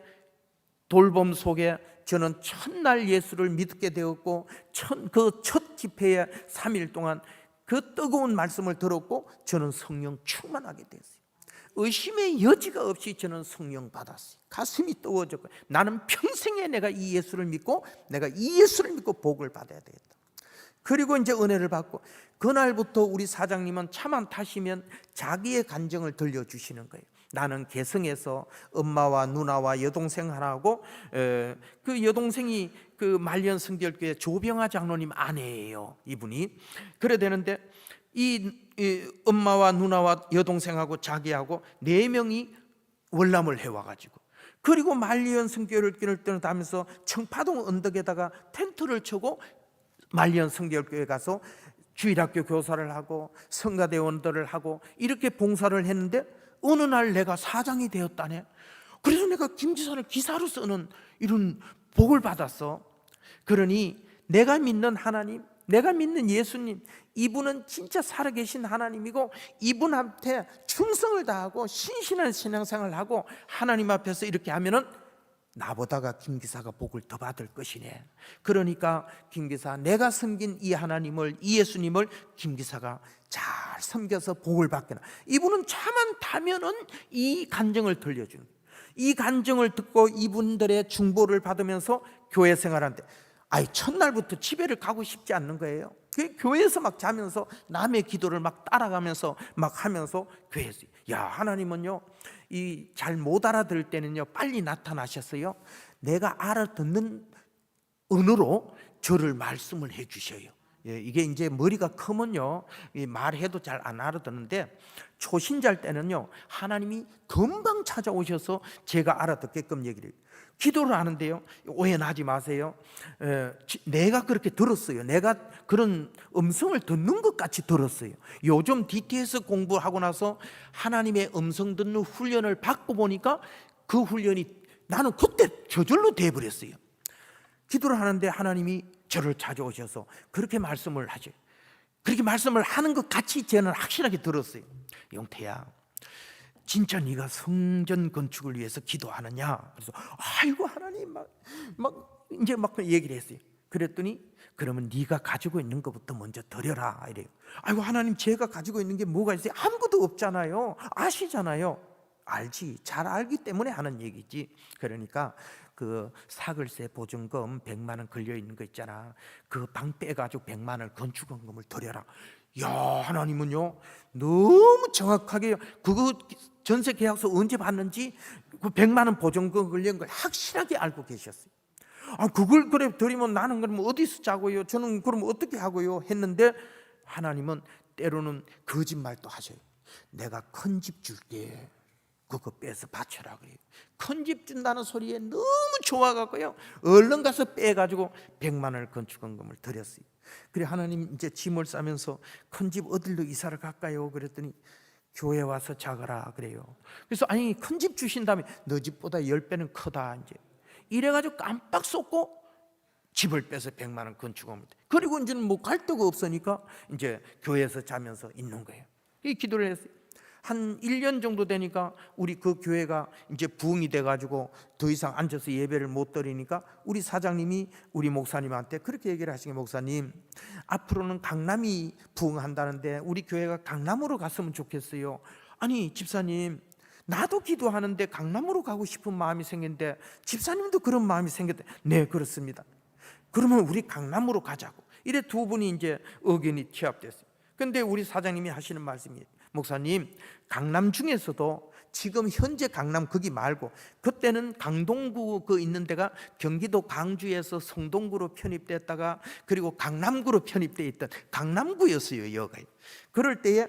[SPEAKER 2] 돌봄 속에 저는 첫날 예수를 믿게 되었고, 그 첫 집회에 3일 동안 그 뜨거운 말씀을 들었고 저는 성령 충만하게 됐어요. 의심의 여지가 없이 저는 성령 받았어요. 가슴이 뜨거워졌고 나는 평생에 내가 이 예수를 믿고 내가 이 예수를 믿고 복을 받아야 되겠다. 그리고 이제 은혜를 받고 그날부터 우리 사장님은 차만 타시면 자기의 간증을 들려주시는 거예요. 나는 개성에서 엄마와 누나와 여동생 하나하고 그 여동생이 그 말년 성결교회 조병아 장로님 아내예요. 이분이 그래 되는데 이 엄마와 누나와 여동생하고 자기하고 4명이 월남을 해와가지고 그리고 말년 성결교회를 떠나면서 청파동 언덕에다가 텐트를 치고 말년 성결교회 가서 주일학교 교사를 하고 성가대원들을 하고 이렇게 봉사를 했는데 어느 날 내가 사장이 되었다네. 그래서 내가 김지선을 기사로 쓰는 이런 복을 받았어. 그러니 내가 믿는 하나님, 내가 믿는 예수님, 이분은 진짜 살아계신 하나님이고 이분한테 충성을 다하고 신실한 신앙생활을 하고 하나님 앞에서 이렇게 하면은 나보다가 김기사가 복을 더 받을 것이네. 그러니까 김기사, 내가 섬긴 이 하나님을, 이 예수님을 김기사가 잘 섬겨서 복을 받게나. 이분은 차만 타면은 이 간증을 들려주는, 이 간증을 듣고 이분들의 중보를 받으면서 교회 생활하는데 첫날부터 집에를 가고 싶지 않는 거예요. 교회에서 막 자면서 남의 기도를 막 따라가면서 막 하면서 교회에서 하나님은요 이 잘 못 알아들을 때는요 빨리 나타나셨어요. 내가 알아듣는 언어로 저를 말씀을 해주셔요. 이게 이제 머리가 크면요 말해도 잘 안 알아듣는데 초신자일 때는요 하나님이 금방 찾아오셔서 제가 알아듣게끔 얘기를 해요. 기도를 하는데요 오해하지 마세요. 내가 그렇게 들었어요. 내가 그런 음성을 듣는 것 같이 들었어요. 요즘 DTS 공부하고 나서 하나님의 음성 듣는 훈련을 받고 보니까 그 훈련이 나는 그때 저절로 돼버렸어요. 기도를 하는데 하나님이 저를 찾아오셔서 그렇게 말씀을 하죠. 그렇게 말씀을 하는 것 같이 저는 확실하게 들었어요. 영태야, 진짜 네가 성전 건축을 위해서 기도하느냐? 그래서 아이고 하나님 막 얘기를 했어요. 그랬더니 그러면 네가 가지고 있는 것부터 먼저 드려라 이래요. 아이고 하나님, 제가 가지고 있는 게 뭐가 있어요? 아무것도 없잖아요. 아시잖아요. 알지, 잘 알기 때문에 하는 얘기지. 그러니까 그 사글세 보증금 100만 원 걸려 있는 거 있잖아. 그 방 빼가지고 100만 원 건축원금을 드려라. 하나님은요 너무 정확하게 그거 전세 계약서 언제 받는지 그 100만 원 보증금 걸린 걸 확실하게 알고 계셨어요. 그걸 그래 드리면 나는 그럼 어디서 자고요? 저는 그럼 어떻게 하고요? 했는데 하나님은 때로는 거짓말도 하셔요. 내가 큰 집 줄게, 그거 빼서 바쳐라 그래요. 큰 집 준다는 소리에 너무 좋아갖고요 얼른 가서 빼가지고 100만 원을 건축원금을 드렸어요. 그래 하나님 이제 짐을 싸면서 큰 집 어디로 이사를 갈까요? 그랬더니 교회 와서 자거라 그래요. 그래서 아니 큰 집 주신다면 너 집보다 10배는 크다 이제 이래가지고 깜빡 속고 집을 빼서 100만 원 건축원금. 그리고 이제는 뭐 갈 데가 없으니까 이제 교회에서 자면서 있는 거예요. 이 기도를 했어요. 한 1년 정도 되니까 우리 그 교회가 이제 부흥이 돼가지고 더 이상 앉아서 예배를 못 드리니까 우리 사장님이 우리 목사님한테 그렇게 얘기를 하시게, 목사님 앞으로는 강남이 부흥한다는데 우리 교회가 강남으로 갔으면 좋겠어요. 아니 집사님, 나도 기도하는데 강남으로 가고 싶은 마음이 생겼는데 집사님도 그런 마음이 생겼대. 네 그렇습니다. 그러면 우리 강남으로 가자고. 이래 두 분이 이제 의견이 취합됐어요. 근데 우리 사장님이 하시는 말씀이, 목사님 강남 중에서도 지금 현재 강남 거기 말고 그때는 강동구 그 있는 데가 경기도 강주에서 성동구로 편입됐다가 그리고 강남구로 편입돼 있던 강남구였어요 여가. 그럴 때에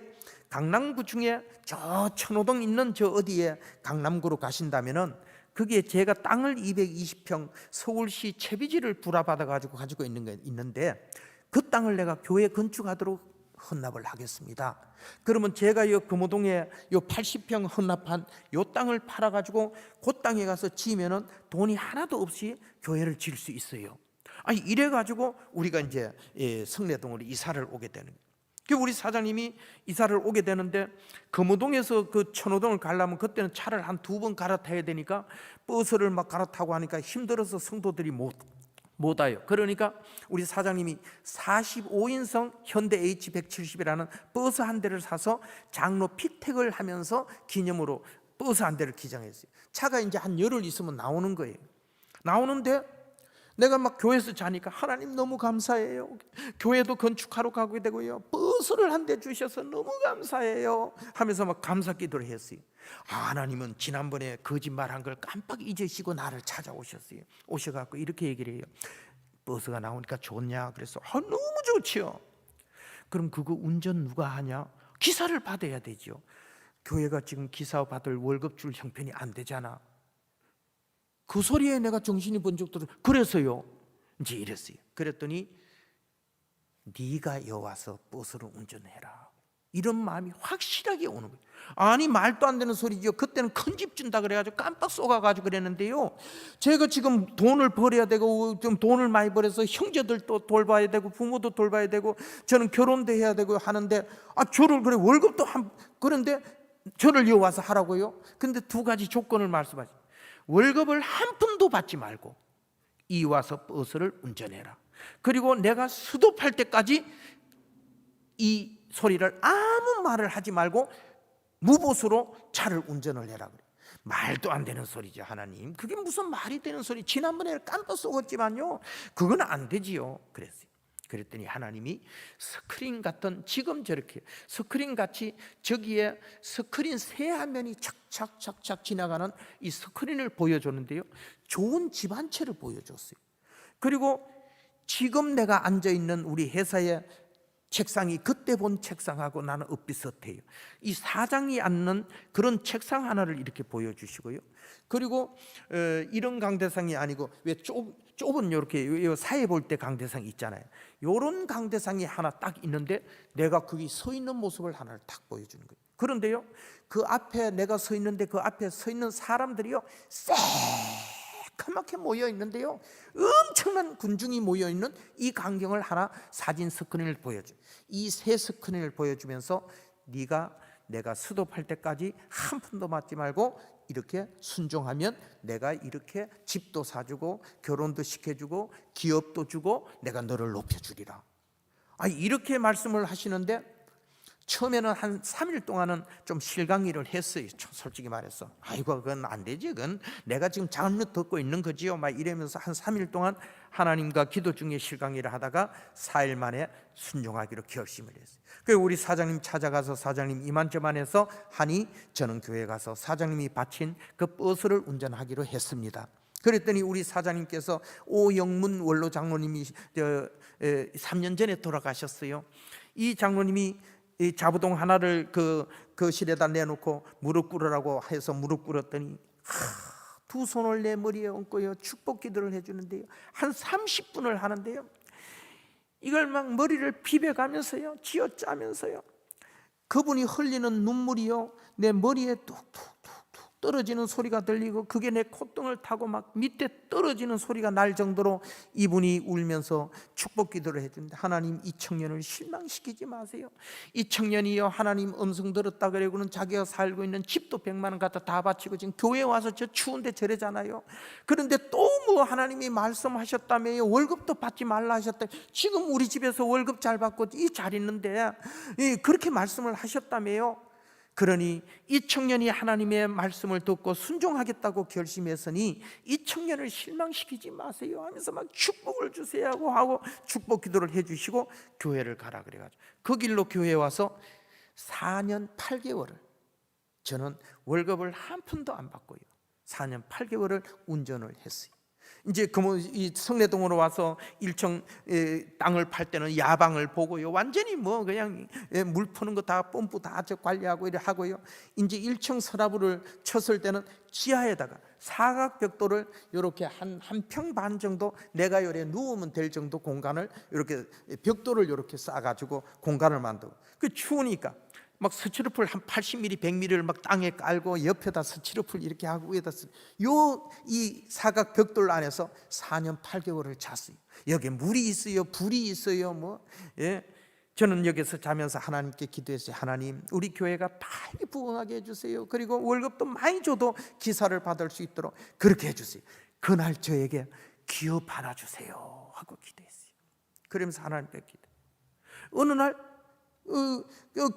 [SPEAKER 2] 강남구 중에 저 천호동 있는 저 어디에 강남구로 가신다면은 거기에 제가 땅을 220평 서울시 채비지를 불화받아 가지고 있는 게 있는데 그 땅을 내가 교회 건축하도록 헌납을 하겠습니다. 그러면 제가 요 금호동에 요 80평 헌납한 요 땅을 팔아 가지고 그 땅에 가서 지으면은 돈이 하나도 없이 교회를 지을 수 있어요. 이래 가지고 우리가 이제 성내동으로 이사를 오게 되는 거예요. 우리 사장님이 이사를 오게 되는데 금호동에서 그 천호동을 가려면 그때는 차를 한 2번 갈아타야 되니까 버스를 막 갈아타고 하니까 힘들어서 성도들이 못 못 와요. 그러니까 우리 사장님이 45인승 현대 H170이라는 버스 한 대를 사서 장로 피택을 하면서 기념으로 버스 한 대를 기장했어요. 차가 이제 한 열흘 있으면 나오는 거예요. 나오는데 내가 막 교회에서 자니까 하나님 너무 감사해요. 교회도 건축하러 가게 되고요. 버스를 한 대 주셔서 너무 감사해요. 하면서 막 감사 기도를 했어요. 하나님은 지난번에 거짓말한 걸 깜빡 잊으시고 나를 찾아오셨어요. 오셔갖고 이렇게 얘기를 해요. 버스가 나오니까 좋냐? 그래서 너무 좋지요. 그럼 그거 운전 누가 하냐? 기사를 받아야 되죠. 교회가 지금 기사 받을 월급 줄 형편이 안 되잖아. 그 소리에 내가 정신이 번쩍 들어. 그래서요 이제 이랬어요. 그랬더니 네가 여와서 버스를 운전해라, 이런 마음이 확실하게 오는 거예요. 아니 말도 안 되는 소리죠. 그때는 큰 집 준다 그래가지고 깜빡 쏘가가지고 그랬는데요, 제가 지금 돈을 벌어야 되고 좀 돈을 많이 벌어서 형제들도 돌봐야 되고 부모도 돌봐야 되고 저는 결혼도 해야 되고 하는데 저를 그래 월급도 그런데 저를 여와서 하라고요. 근데 두 가지 조건을 말씀하시죠. 월급을 한 푼도 받지 말고 이 와서 버스를 운전해라. 그리고 내가 스톱할 때까지 이 소리를 아무 말을 하지 말고 무보수로 차를 운전을 해라 그래. 말도 안 되는 소리죠. 하나님, 그게 무슨 말이 되는 소리. 지난번에 깜빡 쏘았지만요 그건 안 되지요. 그랬어요. 그랬더니 하나님이 스크린 같은, 지금 저렇게 스크린 같이 저기에 스크린 새 화면이 착착착착 지나가는 이 스크린을 보여줬는데요, 좋은 집 한 채를 보여줬어요. 그리고 지금 내가 앉아있는 우리 회사의 책상이 그때 본 책상하고 나는 엇비슷해요. 이 사장이 앉는 그런 책상 하나를 이렇게 보여주시고요. 그리고 이런 강대상이 아니고 왜 좁은 이렇게 사회 볼 때 강대상이 있잖아요. 이런 강대상이 하나 딱 있는데 내가 거기 서 있는 모습을 하나를 딱 보여주는 거예요. 그런데요, 그 앞에 내가 서 있는데 그 앞에 서 있는 사람들이요 새까맣게 모여 있는데요, 엄청난 군중이 모여 있는 이 광경을 하나 사진 스크린을 보여줘. 이 새 스크린을 보여주면서 네가 내가 스톱할 때까지 한 푼도 맞지 말고 이렇게 순종하면 내가 이렇게 집도 사주고 결혼도 시켜주고 기업도 주고 내가 너를 높여주리라. 이렇게 말씀을 하시는데 처음에는 한 3일 동안은 좀 실강의를 했어요. 솔직히 말해서 아이고 그건 안 되지, 그건 내가 지금 잘못 듣고 있는 거지요 막 이러면서 한 3일 동안 하나님과 기도 중에 실강의를 하다가 4일 만에 순종하기로 결심을 했어요. 그래서 우리 사장님 찾아가서 사장님 이만저만 해서 하니 저는 교회 가서 사장님이 바친 그 버스를 운전하기로 했습니다. 그랬더니 우리 사장님께서 오영문 원로 장로님이 3년 전에 돌아가셨어요. 이 장로님이 이 자부동 하나를 그 거실에다 내놓고 무릎 꿇으라고 해서 무릎 꿇었더니 두 손을 내 머리에 얹고요 축복 기도를 해주는데요, 한 30분을 하는데요, 이걸 막 머리를 비벼가면서요 쥐어짜면서요 그분이 흘리는 눈물이요 내 머리에 뚝뚝뚝 떨어지는 소리가 들리고 그게 내 콧등을 타고 막 밑에 떨어지는 소리가 날 정도로 이분이 울면서 축복 기도를 해주는데, 하나님 이 청년을 실망시키지 마세요. 이 청년이요 하나님 음성 들었다 그러고는 자기가 살고 있는 집도 100만 원 갖다 다 바치고 지금 교회 와서 저 추운데 저래잖아요. 그런데 또 뭐 하나님이 말씀하셨다며요, 월급도 받지 말라 하셨다. 지금 우리 집에서 월급 잘 받고 이 잘 있는데 그렇게 말씀을 하셨다며요. 그러니 이 청년이 하나님의 말씀을 듣고 순종하겠다고 결심했으니 이 청년을 실망시키지 마세요 하면서 막 축복을 주세요 하고 축복 기도를 해주시고 교회를 가라 그래가지고 그 길로 교회에 와서 4년 8개월을 저는 월급을 한 푼도 안 받고요 4년 8개월을 운전을 했어요. 이제 이 성내동으로 와서 1층 땅을 팔 때는 야방을 보고요, 완전히 뭐 그냥 물 푸는 거 다 펌프 다 관리하고 이래 하고요. 이제 1층 서라부를 쳤을 때는 지하에다가 사각벽돌을 이렇게 한 평 반 정도 내가 요래 누우면 될 정도 공간을 이렇게 벽돌을 이렇게 쌓아가지고 공간을 만들고, 그 추우니까 막 스티로폼 한 80mm, 100mm를 막 땅에 깔고 옆에다 스티로폼 이렇게 하고 위에다 이 사각 벽돌 안에서 4년 8개월을 잤어요. 여기 물이 있어요, 불이 있어요, 저는 여기서 자면서 하나님께 기도했어요. 하나님, 우리 교회가 빨리 부흥하게 해주세요. 그리고 월급도 많이 줘도 기사를 받을 수 있도록 그렇게 해주세요. 그날 저에게 기업 하나 주세요 하고 기도했어요. 그러면서 하나님께 기도. 어느 날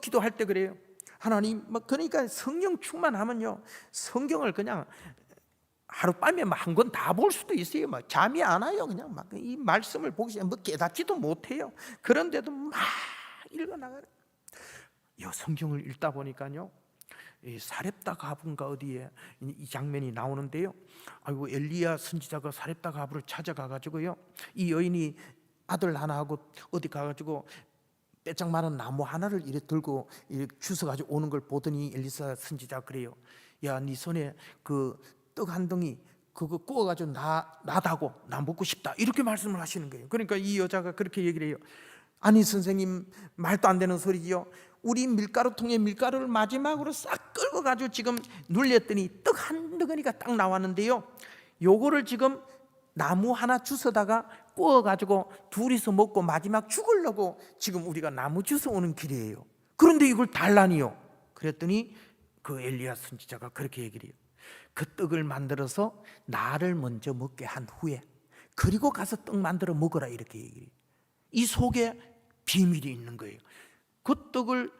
[SPEAKER 2] 기도할 때 그래요. 하나님, 그러니까 성령 충만하면요, 성경을 그냥 하룻밤에 한 권 다 볼 수도 있어요. 잠이 안 와요. 그냥 이 말씀을 보기 전에 깨닫지도 못해요. 그런데도 막 읽어나가요. 이 성경을 읽다 보니까요, 이 사렙다 가브인가 어디에 이 장면이 나오는데요. 아이고, 엘리야 선지자가 사렙다 가브를 찾아가 가지고요, 이 여인이 아들 하나하고 어디 가가지고 빼짝 마른 나무 하나를 이렇게 들고 이렇게 주워 가지고 오는 걸 보더니 엘리사 선지자가 그래요. 야, 네 손에 그 떡 한 덩이 그거 구워가지고 나다고, 나 먹고 싶다, 이렇게 말씀을 하시는 거예요. 그러니까 이 여자가 그렇게 얘기를 해요. 아니 선생님, 말도 안 되는 소리지요. 우리 밀가루통에 밀가루를 마지막으로 싹 끌고 가지고 지금 눌렸더니 떡 한 덩어리가 딱 나왔는데요, 요거를 지금 나무 하나 주워다가 구워가지고 둘이서 먹고 마지막 죽으려고 지금 우리가 나무 주워 오는 길이에요. 그런데 이걸 달라니요. 그랬더니 그 엘리야 선지자가 그렇게 얘기를 해요. 그 떡을 만들어서 나를 먼저 먹게 한 후에 그리고 가서 떡 만들어 먹어라, 이렇게 얘기해요. 이 속에 비밀이 있는 거예요. 그 떡을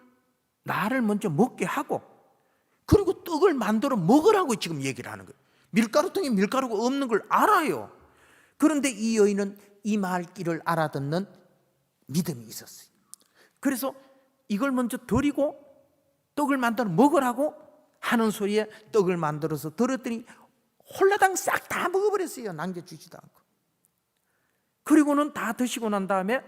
[SPEAKER 2] 나를 먼저 먹게 하고 그리고 떡을 만들어 먹으라고 지금 얘기를 하는 거예요. 밀가루통에 밀가루가 없는 걸 알아요. 그런데 이 여인은 이 말귀를 알아듣는 믿음이 있었어요. 그래서 이걸 먼저 드리고 떡을 만들어 먹으라고 하는 소리에 떡을 만들어서 들었더니 홀라당 싹 다 먹어버렸어요. 남겨주지도 않고. 그리고는 다 드시고 난 다음에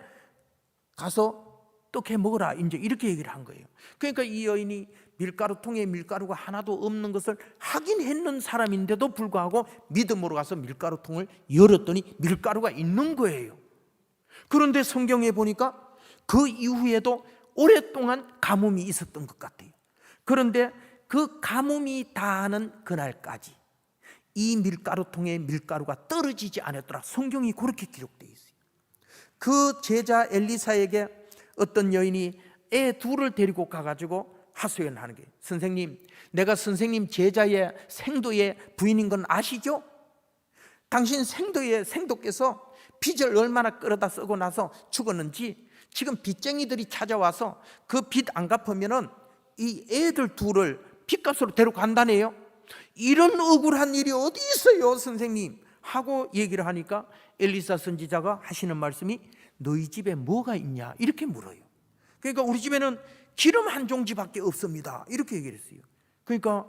[SPEAKER 2] 가서 떡 해 먹어라, 이제 이렇게 얘기를 한 거예요. 그러니까 이 여인이 밀가루통에 밀가루가 하나도 없는 것을 하긴 했는 사람인데도 불구하고 믿음으로 가서 밀가루통을 열었더니 밀가루가 있는 거예요. 그런데 성경에 보니까 그 이후에도 오랫동안 가뭄이 있었던 것 같아요. 그런데 그 가뭄이 다하는 그날까지 이 밀가루통에 밀가루가 떨어지지 않았더라. 성경이 그렇게 기록되어 있어요. 그 제자 엘리사에게 어떤 여인이 애 둘을 데리고 가가지고 하소연하는 거예요. 선생님, 내가 선생님 제자의 생도의 부인인 건 아시죠? 당신 생도께서 빚을 얼마나 끌어다 쓰고 나서 죽었는지 지금 빚쟁이들이 찾아와서 그 빚 안 갚으면은 이 애들 둘을 빚값으로 데려간다네요. 이런 억울한 일이 어디 있어요, 선생님? 하고 얘기를 하니까 엘리사 선지자가 하시는 말씀이 너희 집에 뭐가 있냐, 이렇게 물어요. 그러니까 우리 집에는 기름 한 종지밖에 없습니다, 이렇게 얘기를 했어요. 그러니까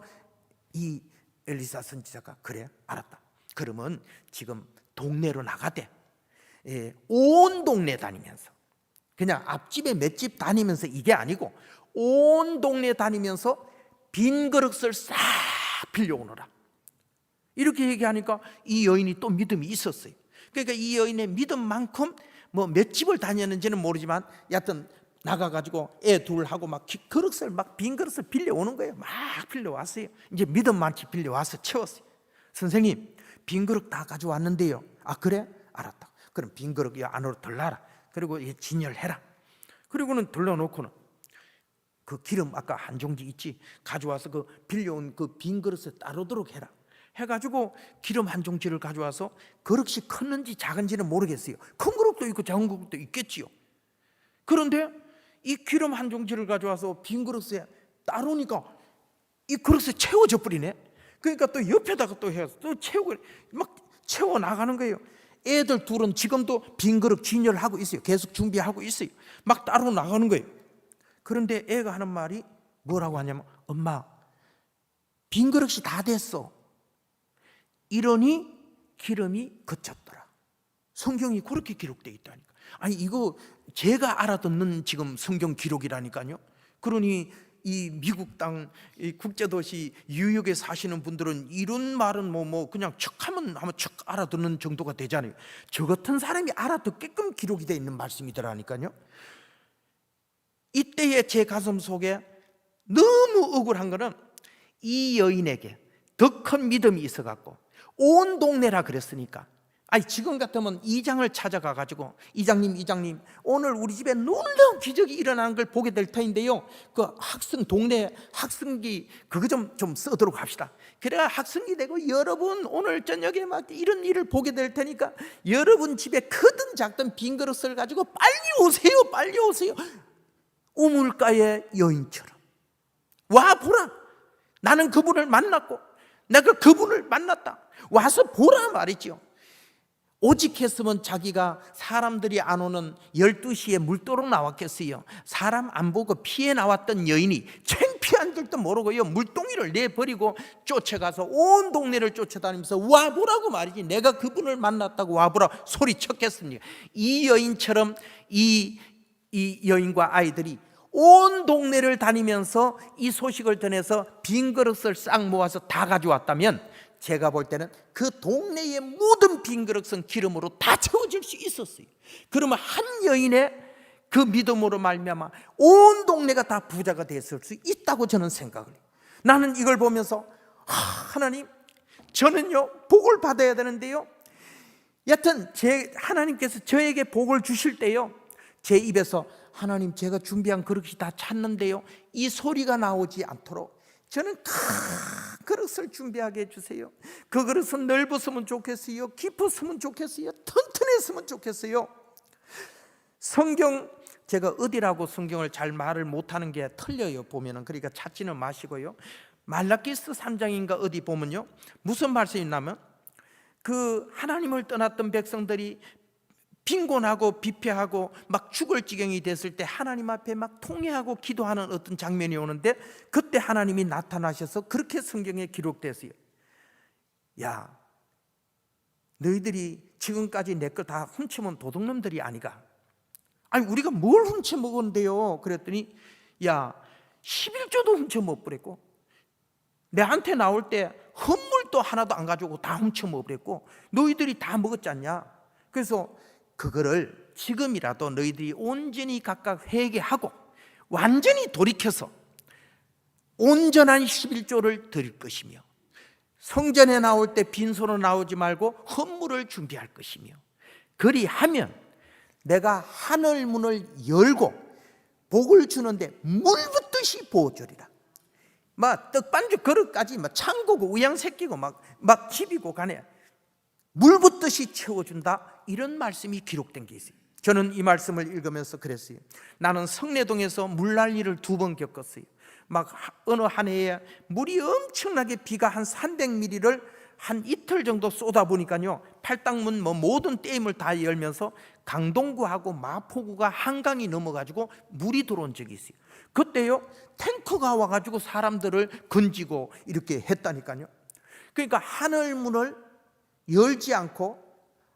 [SPEAKER 2] 이 엘리사 선지자가 그래, 알았다. 그러면 지금 동네로 나가대. 온 동네 다니면서, 그냥 앞집에 몇 집 다니면서 이게 아니고 온 동네 다니면서 빈 그릇을 싹 빌려오너라, 이렇게 얘기하니까 이 여인이 또 믿음이 있었어요. 그러니까 이 여인의 믿음만큼 뭐 몇 집을 다녔는지는 모르지만 여하튼 나가가지고 애 둘하고 막 그릇을 막 빈 그릇을 빌려오는 거예요. 막 빌려왔어요. 이제 믿음만치 빌려와서 채웠어요. 선생님, 빈 그릇 다 가져왔는데요. 아 그래? 알았다. 그럼 빈 그릇 이 안으로 들라라. 그리고 진열해라. 그리고는 들러놓고는 그 기름 아까 한 종지 있지, 가져와서 그 빌려온 그 빈 그릇에 따르도록 해라. 해가지고 기름 한 종지를 가져와서 그릇이 컸는지 작은지는 모르겠어요. 큰 그릇도 있고 작은 그릇도 있겠지요. 그런데 이 기름 한 종지를 가져와서 빈 그릇에 따르니까 이 그릇에 채워져 버리네. 그러니까 또 옆에다가 또 해서 또 채우고 막 채워 나가는 거예요. 애들 둘은 지금도 빈 그릇 진열하고 있어요. 계속 준비하고 있어요. 막 따로 나가는 거예요. 그런데 애가 하는 말이 뭐라고 하냐면, 엄마, 빈 그릇이 다 됐어. 이러니 기름이 그쳤더라. 성경이 그렇게 기록되어 있다니까. 아니 이거 제가 알아듣는 지금 성경 기록이라니까요. 그러니 이 미국 땅 이 국제도시 뉴욕에 사시는 분들은 이런 말은 뭐 그냥 척하면 아마 척 알아듣는 정도가 되잖아요. 저 같은 사람이 알아듣게끔 기록이 되어 있는 말씀이더라니까요. 이때에 제 가슴 속에 너무 억울한 거는 이 여인에게 더 큰 믿음이 있어갖고 온 동네라 그랬으니까 아니 지금 같으면 이장을 찾아가 가지고 이장님 오늘 우리 집에 놀라운 기적이 일어나는 걸 보게 될 터인데요, 그 동네 학생기 그거 좀 쓰도록 합시다. 그래야 학생기 되고 여러분 오늘 저녁에 막 이런 일을 보게 될 테니까 여러분 집에 크든 작든 빈 그릇을 가지고 빨리 오세요. 우물가의 여인처럼 와 보라, 나는 그분을 만났고 내가 그분을 만났다, 와서 보라 말이죠. 오직 했으면 자기가 사람들이 안 오는 12시에 물도로 나왔겠어요. 사람 안 보고 피해 나왔던 여인이 창피한 줄도 모르고요, 물동이를 내버리고 쫓아가서 온 동네를 쫓아다니면서 와보라고 말이지, 내가 그분을 만났다고 와보라 소리쳤겠습니까? 이 여인처럼 이 여인과 아이들이 온 동네를 다니면서 이 소식을 전해서 빈 그릇을 싹 모아서 다 가져왔다면 제가 볼 때는 그 동네의 모든 빈 그릇은 기름으로 다 채워질 수 있었어요. 그러면 한 여인의 그 믿음으로 말미암아 온 동네가 다 부자가 됐을 수 있다고 저는 생각을 해요. 나는 이걸 보면서 하나님, 저는요 복을 받아야 되는데요, 여튼 하나님께서 저에게 복을 주실 때요, 제 입에서 하나님 제가 준비한 그릇이 다 찼는데요, 이 소리가 나오지 않도록 저는 큰 그릇을 준비하게 해주세요. 그 그릇은 넓었으면 좋겠어요, 깊었으면 좋겠어요, 튼튼했으면 좋겠어요. 성경, 제가 어디라고 성경을 잘 말을 못하는 게 틀려요 보면은. 그러니까 찾지는 마시고요, 말라기스 3장인가 어디 보면요 무슨 말씀이 있냐면, 그 하나님을 떠났던 백성들이 빈곤하고 비패하고 막 죽을 지경이 됐을 때 하나님 앞에 막 통회하고 기도하는 어떤 장면이 오는데, 그때 하나님이 나타나셔서 그렇게 성경에 기록됐어요. 야, 너희들이 지금까지 내 거 다 훔쳐먹은 도둑놈들이 아니가? 아니 우리가 뭘 훔쳐먹었는데요? 그랬더니 야, 11조도 훔쳐먹어버렸고 내한테 나올 때 헌물도 하나도 안 가지고 다 훔쳐먹어버렸고 너희들이 다 먹었지 않냐? 그래서 그거를 지금이라도 너희들이 온전히 각각 회개하고 완전히 돌이켜서 온전한 11조를 드릴 것이며, 성전에 나올 때 빈손으로 나오지 말고 헌물을 준비할 것이며, 그리하면 내가 하늘 문을 열고 복을 주는데 물 붓듯이 부어주리라. 막 떡반죽 그릇까지 막 창고고 우양 새끼고 막 집이고 가네, 물 붓듯이 채워준다, 이런 말씀이 기록된 게 있어요. 저는 이 말씀을 읽으면서 그랬어요. 나는 성내동에서 물난리를 2번 겪었어요. 막 어느 한 해에 물이 엄청나게, 비가 한 300mm를 한 이틀 정도 쏟아 보니까요, 팔당문 모든 댐을 다 열면서 강동구하고 마포구가 한강이 넘어가지고 물이 들어온 적이 있어요. 그때요 탱커가 와가지고 사람들을 건지고 이렇게 했다니까요. 그러니까 하늘문을 열지 않고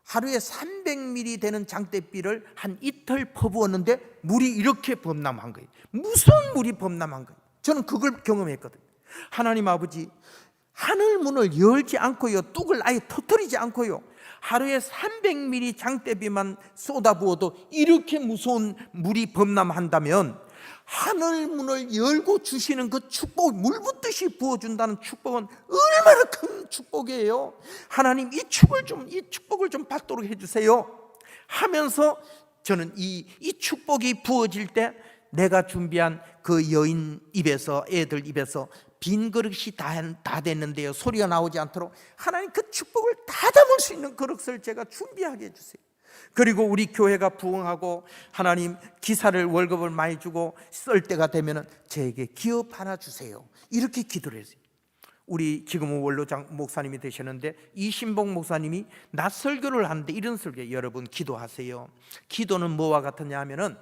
[SPEAKER 2] 하루에 300mm 되는 장대비를 한 이틀 퍼부었는데 물이 이렇게 범람한 거예요. 무슨 물이 범람한 거예요. 저는 그걸 경험했거든요. 하나님 아버지, 하늘문을 열지 않고요, 뚝을 아예 터뜨리지 않고요, 하루에 300mm 장대비만 쏟아부어도 이렇게 무서운 물이 범람한다면 하늘문을 열고 주시는 그 축복, 물 붓듯이 부어준다는 축복은 얼마나 큰 축복이에요. 하나님 이 축복을 좀 받도록 해주세요 하면서 저는 이 축복이 부어질 때 내가 준비한 그 여인 입에서, 애들 입에서 빈 그릇이 다 됐는데요, 소리가 나오지 않도록 하나님 그 축복을 다 담을 수 있는 그릇을 제가 준비하게 해주세요. 그리고 우리 교회가 부흥하고 하나님 기사를 월급을 많이 주고 쓸 때가 되면은 저에게 기업 하나 주세요, 이렇게 기도를 했어요. 우리 지금은 원로장 목사님이 되셨는데 이신봉 목사님이 낮 설교를 하는데 이런 설교, 여러분 기도하세요. 기도는 뭐와 같으냐 하면은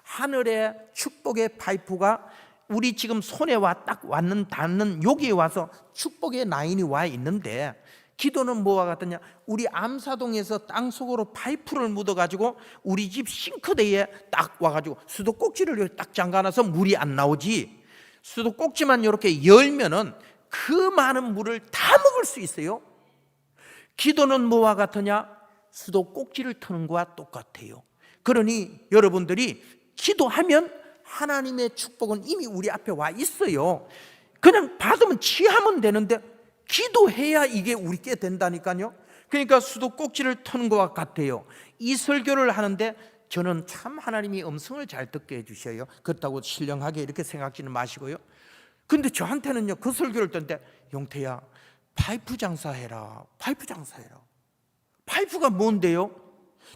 [SPEAKER 2] 하늘의 축복의 파이프가 우리 지금 손에 딱 닿는 여기에 와서 축복의 라인이 와 있는데, 기도는 뭐와 같으냐, 우리 암사동에서 땅속으로 파이프를 묻어가지고 우리 집 싱크대에 딱 와가지고 수도꼭지를 딱 잠가놔서 물이 안 나오지, 수도꼭지만 이렇게 열면은 그 많은 물을 다 먹을 수 있어요. 기도는 뭐와 같으냐, 수도꼭지를 트는 거와 똑같아요. 그러니 여러분들이 기도하면 하나님의 축복은 이미 우리 앞에 와 있어요. 그냥 받으면 취하면 되는데 기도해야 이게 우리께 된다니까요. 그러니까 수도꼭지를 터는 것과 같아요. 이 설교를 하는데 저는 참 하나님이 음성을 잘 듣게 해주셔요. 그렇다고 신령하게 이렇게 생각지는 마시고요. 근데 저한테는요, 그 설교를 듣는데, 용태야, 파이프 장사해라. 파이프 장사해라. 파이프가 뭔데요?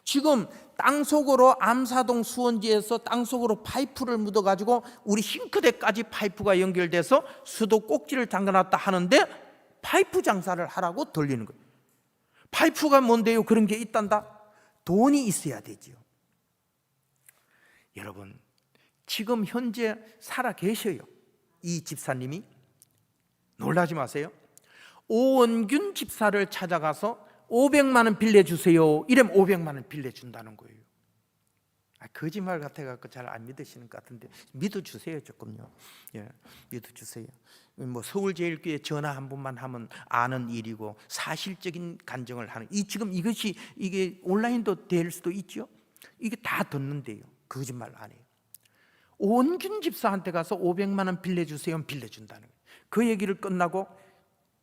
[SPEAKER 2] 지금 땅속으로 암사동 수원지에서 땅속으로 파이프를 묻어가지고 우리 싱크대까지 파이프가 연결돼서 수도꼭지를 잠가놨다 하는데 파이프 장사를 하라고 들리는 거예요. 파이프가 뭔데요? 그런 게 있단다? 돈이 있어야 되지요. 여러분, 지금 현재 살아 계셔요. 이 집사님이. 놀라지 마세요. 오원균 집사를 찾아가서 500만 원 빌려주세요. 이러면 500만 원 빌려준다는 거예요. 거짓말 같아갖고 잘 안 믿으시는 것 같은데 믿어주세요. 조금요. 예, 믿어주세요. 뭐 서울제일교회 전화 한 번만 하면 아는 일이고 사실적인 간증을 하는 지금 이게 온라인도 될 수도 있죠. 이게 다 듣는데요. 거짓말 안 해요. 오원균 집사한테 가서 500만 원 빌려주세요. 빌려준다는 거예요. 그 얘기를 끝나고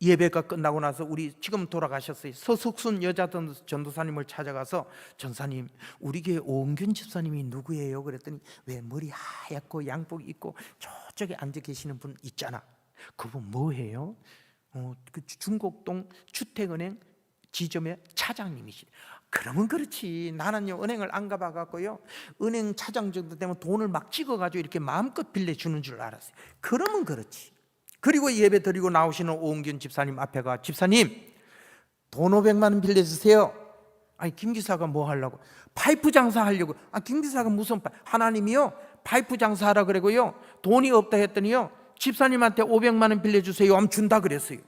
[SPEAKER 2] 예배가 끝나고 나서 우리 지금 돌아가셨어요. 서석순 여자 전도사님을 찾아가서 전사님, 우리 교회 오은균 집사님이 누구예요? 그랬더니 왜 머리 하얗고 양복 입고 저쪽에 앉아 계시는 분 있잖아. 그분 뭐해요? 그 중곡동 주택은행 지점의 차장님이시래. 그러면 그렇지. 나는요 은행을 안 가봐갖고요 은행 차장 정도 되면 돈을 막 찍어가지고 이렇게 마음껏 빌려주는 줄 알았어요. 그러면 그렇지. 그리고 예배 드리고 나오시는 오은균 집사님 앞에 가, 집사님 돈 500만 원 빌려주세요. 아니 김 기사가 뭐 하려고? 파이프 장사하려고. 김 기사가 무슨 하나님이요 파이프 장사하라 그러고요 돈이 없다 했더니요 집사님한테 500만 원 빌려주세요 하면 준다 그랬어요.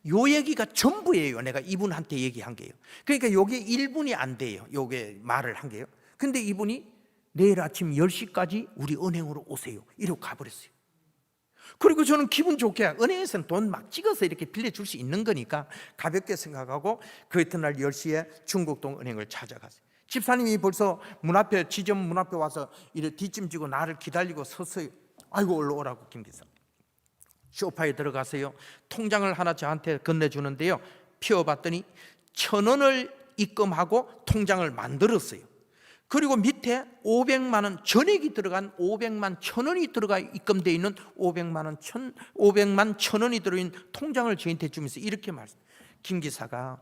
[SPEAKER 2] 요 얘기가 전부예요. 내가 이분한테 얘기한 게요. 그러니까 요게 1분이 안 돼요. 요게 말을 한 게요. 근데 이분이 내일 아침 10시까지 우리 은행으로 오세요 이러고 가버렸어요. 그리고 저는 기분 좋게 은행에서는 돈 막 찍어서 이렇게 빌려줄 수 있는 거니까 가볍게 생각하고 그 이튿날 10시에 중곡동 은행을 찾아갔어요. 집사님이 벌써 지점 문 앞에 와서 이렇게 뒷짐지고 나를 기다리고 섰어요. 아이고 얼른 오라고 김 기사. 소파에 들어가세요. 통장을 하나 저한테 건네주는데요 펴봤더니 1,000원을 입금하고 통장을 만들었어요. 그리고 밑에 500만 원 전액이 들어간 500만 1,000원이 들어가 입금되어 있는 500만 1,000원이 들어있는 통장을 저한테 주면서 이렇게 말씀. 김 기사가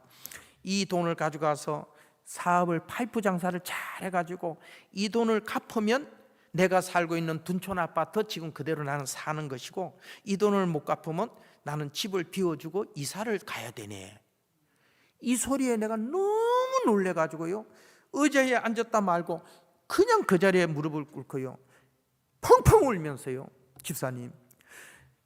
[SPEAKER 2] 이 돈을 가져가서 사업을 파이프 장사를 잘 해가지고 이 돈을 갚으면 내가 살고 있는 둔촌 아파트 지금 그대로 나는 사는 것이고 이 돈을 못 갚으면 나는 집을 비워주고 이사를 가야 되네. 이 소리에 내가 너무 놀래가지고요 의자에 앉았다 말고 그냥 그 자리에 무릎을 꿇고요 펑펑 울면서요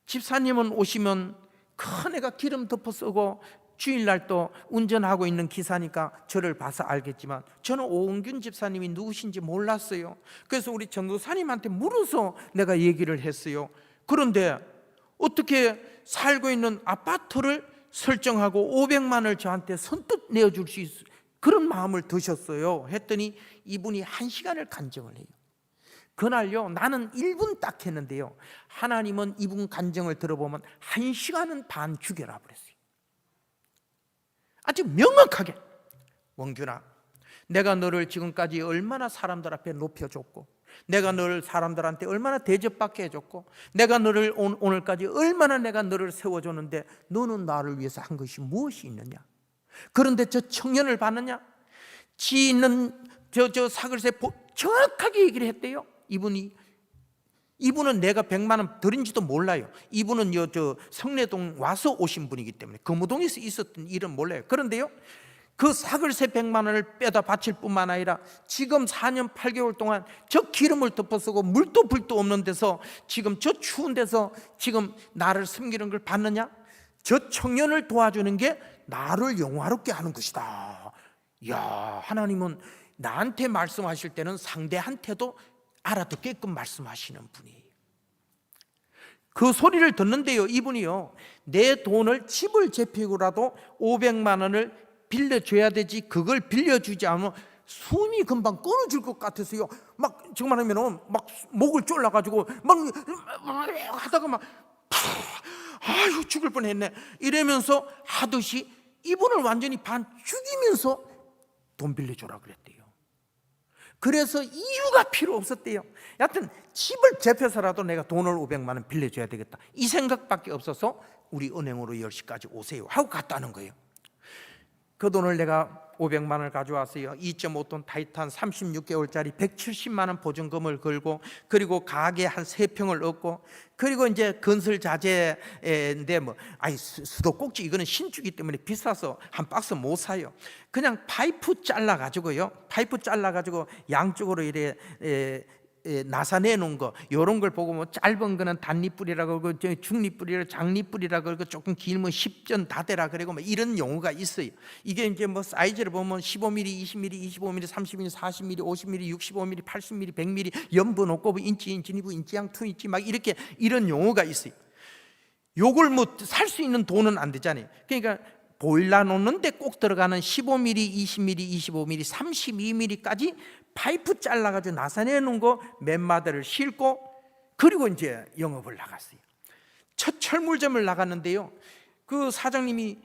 [SPEAKER 2] 집사님은 오시면 큰애가 기름 덮어 쓰고 주일날 또 운전하고 있는 기사니까 저를 봐서 알겠지만 저는 오은균 집사님이 누구신지 몰랐어요. 그래서 우리 전도사님한테 물어서 내가 얘기를 했어요. 그런데 어떻게 살고 있는 아파트를 설정하고 500만 원을 저한테 선뜻 내어줄 수 있어요? 그런 마음을 드셨어요 했더니 이분이 1시간을 간증을 해요. 그날요 나는 1분 딱 했는데요 하나님은 이분 간증을 들어보면 1시간은 반 죽여라 그랬어요. 아주 명확하게 원균아 내가 너를 지금까지 얼마나 사람들 앞에 높여줬고 내가 너를 사람들한테 얼마나 대접받게 해줬고 내가 너를 오늘까지 얼마나 내가 너를 세워줬는데 너는 나를 위해서 한 것이 무엇이 있느냐? 그런데 저 청년을 봤느냐? 지 있는 저 사글세 정확하게 얘기를 했대요. 이분은 내가 100만 원 드린지도 몰라요. 이분은 저 성내동 와서 오신 분이기 때문에 금호동에서 있었던 일은 몰라요. 그런데요 그 사글세 100만 원을 빼다 바칠 뿐만 아니라 지금 4년 8개월 동안 저 기름을 덮어쓰고 물도 불도 없는 데서 지금 저 추운 데서 지금 나를 섬기는 걸 봤느냐? 저 청년을 도와주는 게 나를 영화롭게 하는 것이다. 이야, 하나님은 나한테 말씀하실 때는 상대한테도 알아듣게끔 말씀하시는 분이에요. 그 소리를 듣는데요 이분이요 내 돈을 집을 제피고라도 500만 원을 빌려줘야 되지 그걸 빌려주지 않으면 숨이 금방 끊어질 것 같아서요 막 정말하면은 막 목을 졸라가지고 막 하다가 막 아유 죽을 뻔했네 이러면서 하듯이 이분을 완전히 반 죽이면서 돈 빌려줘라 그랬대요. 그래서 이유가 필요 없었대요. 여하튼 집을 잡혀서라도 내가 돈을 500만 원 빌려줘야 되겠다, 이 생각밖에 없어서 우리 은행으로 10시까지 오세요 하고 갔다는 거예요. 그 돈을 내가 500만 원을 가져왔어요. 2.5톤 타이탄 36개월짜리 170만 원 보증금을 걸고, 그리고 가게 한 3평을 얻고, 그리고 이제 건설 자재인데 수도꼭지 이거는 신주기 때문에 비싸서 한 박스 못 사요. 그냥 파이프 잘라 가지고요. 파이프 잘라 가지고 양쪽으로 이래 나사내 놓은 거, 요런 걸 보고 뭐 짧은 거는 단립불이라고 그러고 중립불이라 장립불이라고 그러고 조금 길면 10전 다대라 그러고 뭐 이런 용어가 있어요. 이게 이제 뭐 사이즈를 보면 15mm, 20mm, 25mm, 30mm, 40mm, 50mm, 65mm, 80mm, 100mm, 연분 없고 인치, 인치니부, 인치양, 투인치 막 이렇게 이런 용어가 있어요. 요걸 뭐 살 수 있는 돈은 안 되잖아요. 그러니까 보일러 놓는데 꼭 들어가는 15mm, 20mm, 25mm, 32mm까지 파이프 잘라가지고 나사내 놓은 거 몇 마디를 싣고, 그리고 이제 영업을 나갔어요. 첫 철물점을 나갔는데요, 그 사장님이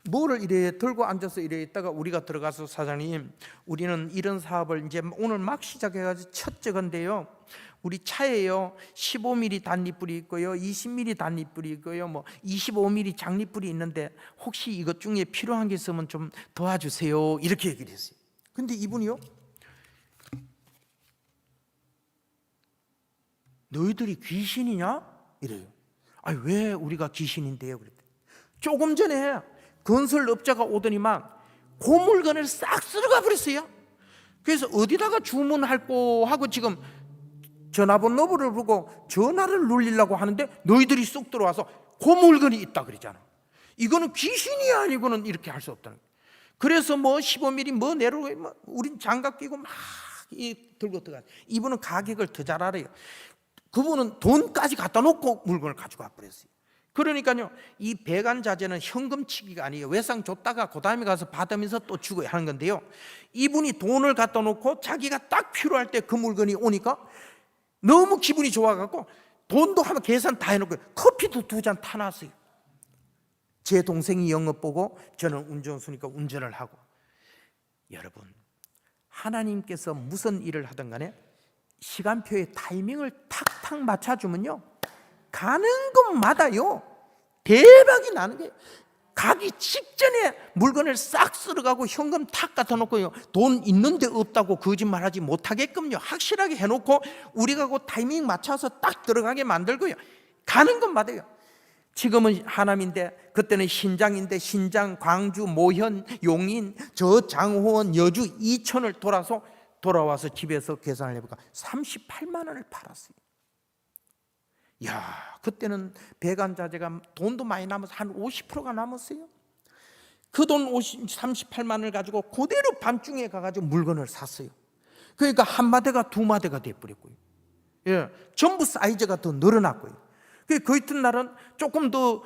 [SPEAKER 2] 뭐를 이래 들고 앉아서 이래 있다가 우리가 들어가서, 사장님, 우리는 이런 사업을 이제 오늘 막 시작해가지고 첫 저건데요, 우리 차에요 15mm 단립불이 있고요, 20mm 단립불이 있고요, 뭐 25mm 장립불이 있는데 혹시 이것 중에 필요한 게 있으면 좀 도와주세요, 이렇게 얘기를 했어요. 근데 이분이요, 너희들이 귀신이냐? 이래요. 아니 왜 우리가 귀신인데요? 그랬더니 조금 전에 건설업자가 오더니만 그 물건을 싹 쓸어가 버렸어요. 그래서 어디다가 주문할고 하고 지금 전화번호를 보고 전화를 눌리려고 하는데 너희들이 쏙 들어와서 그 물건이 있다 그러잖아. 이거는 귀신이 아니고는 이렇게 할 수 없다는 거예요. 그래서 뭐 15mm 뭐 내로 뭐 우린 장갑 끼고 막 들고 들어가. 이분은 가격을 더 잘 알아요. 그분은 돈까지 갖다 놓고 물건을 가지고 와버렸어요. 그러니까요, 이 배관 자재는 현금치기가 아니에요. 외상 줬다가 그 다음에 가서 받으면서 또 주고 하는 건데요, 이분이 돈을 갖다 놓고 자기가 딱 필요할 때 그 물건이 오니까 너무 기분이 좋아갖고 돈도 한번 계산 다 해놓고 커피도 2잔 타놨어요. 제 동생이 영업 보고 저는 운전수니까 운전을 하고. 여러분, 하나님께서 무슨 일을 하든 간에 시간표의 타이밍을 탁탁 맞춰주면요, 가는 곳마다요 대박이 나는 거예요. 가기 직전에 물건을 싹 쓸어가고 현금 탁 갖다 놓고요, 돈 있는데 없다고 거짓말하지 못하게끔요 확실하게 해놓고 우리가 그 타이밍 맞춰서 딱 들어가게 만들고요, 가는 곳마다요. 지금은 하남인데 그때는 신장인데 신장, 광주, 모현, 용인, 저 장호원, 여주, 이천을 돌아와서 집에서 계산을 해보니까 38만 원을 팔았어요. 야, 그때는 배관 자재가 돈도 많이 남아서 한 50%가 남았어요. 그 돈 38만 원을 가지고 그대로 밤중에 가가지고 물건을 샀어요. 그러니까 한 마대가 2마대가 돼버렸고요. 예, 전부 사이즈가 더 늘어났고요. 그 이튿날은 조금 더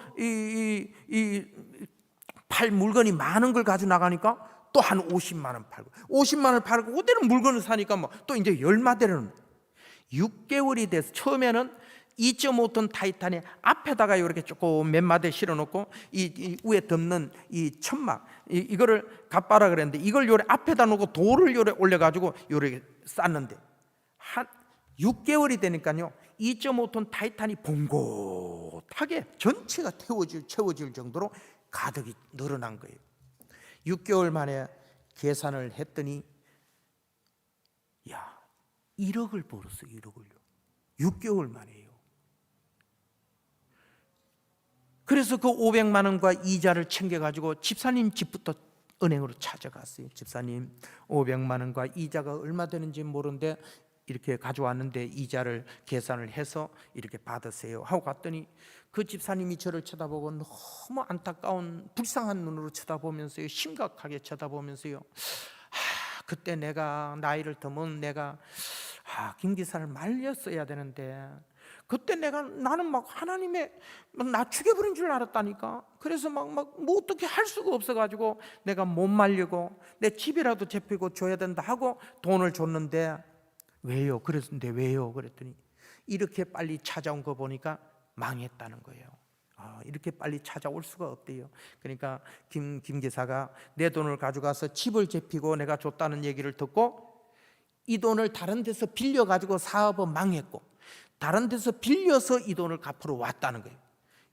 [SPEAKER 2] 팔 물건이 많은 걸 가지고 나가니까 또 한 50만 원 팔고, 50만 원 팔고 그대로 물건을 사니까 뭐 또 이제 10마대는 6개월이 돼서 처음에는 2.5톤 타이탄에 앞에다가 이렇게 조금 몇 마대 실어놓고 이 위에 덮는 이 천막 이거를 갑바라 그랬는데, 이걸 요래 앞에다 놓고 돌을 요래 올려가지고 요래 쌌는데 한 6개월이 되니까요 2.5톤 타이탄이 봉긋하게 전체가 채워질 정도로 가득이 늘어난 거예요. 6개월 만에 계산을 했더니 야, 1억을 벌었어요. 1억을요. 6개월 만에요. 그래서 그 500만 원과 이자를 챙겨가지고 집사님 집부터 은행으로 찾아갔어요. 집사님, 500만 원과 이자가 얼마 되는지 모르는데 이렇게 가져왔는데 이자를 계산을 해서 이렇게 받으세요 하고 갔더니 그 집사님이 저를 쳐다보고 너무 안타까운 불쌍한 눈으로 쳐다보면서요, 심각하게 쳐다보면서요, 그때 내가 나이를 더 먹은 내가 김 기사를 말렸어야 되는데, 그때 나는 막 하나님의 나 죽여버린 줄 알았다니까. 그래서 막 뭐 어떻게 할 수가 없어가지고 내가 못 말리고 내 집이라도 잡히고 줘야 된다 하고 돈을 줬는데, 왜요? 그랬는데 왜요? 그랬더니 이렇게 빨리 찾아온 거 보니까 망했다는 거예요. 이렇게 빨리 찾아올 수가 없대요. 그러니까 김 기사가 내 돈을 가져가서 집을 제피고 내가 줬다는 얘기를 듣고 이 돈을 다른 데서 빌려가지고 사업은 망했고 다른 데서 빌려서 이 돈을 갚으러 왔다는 거예요.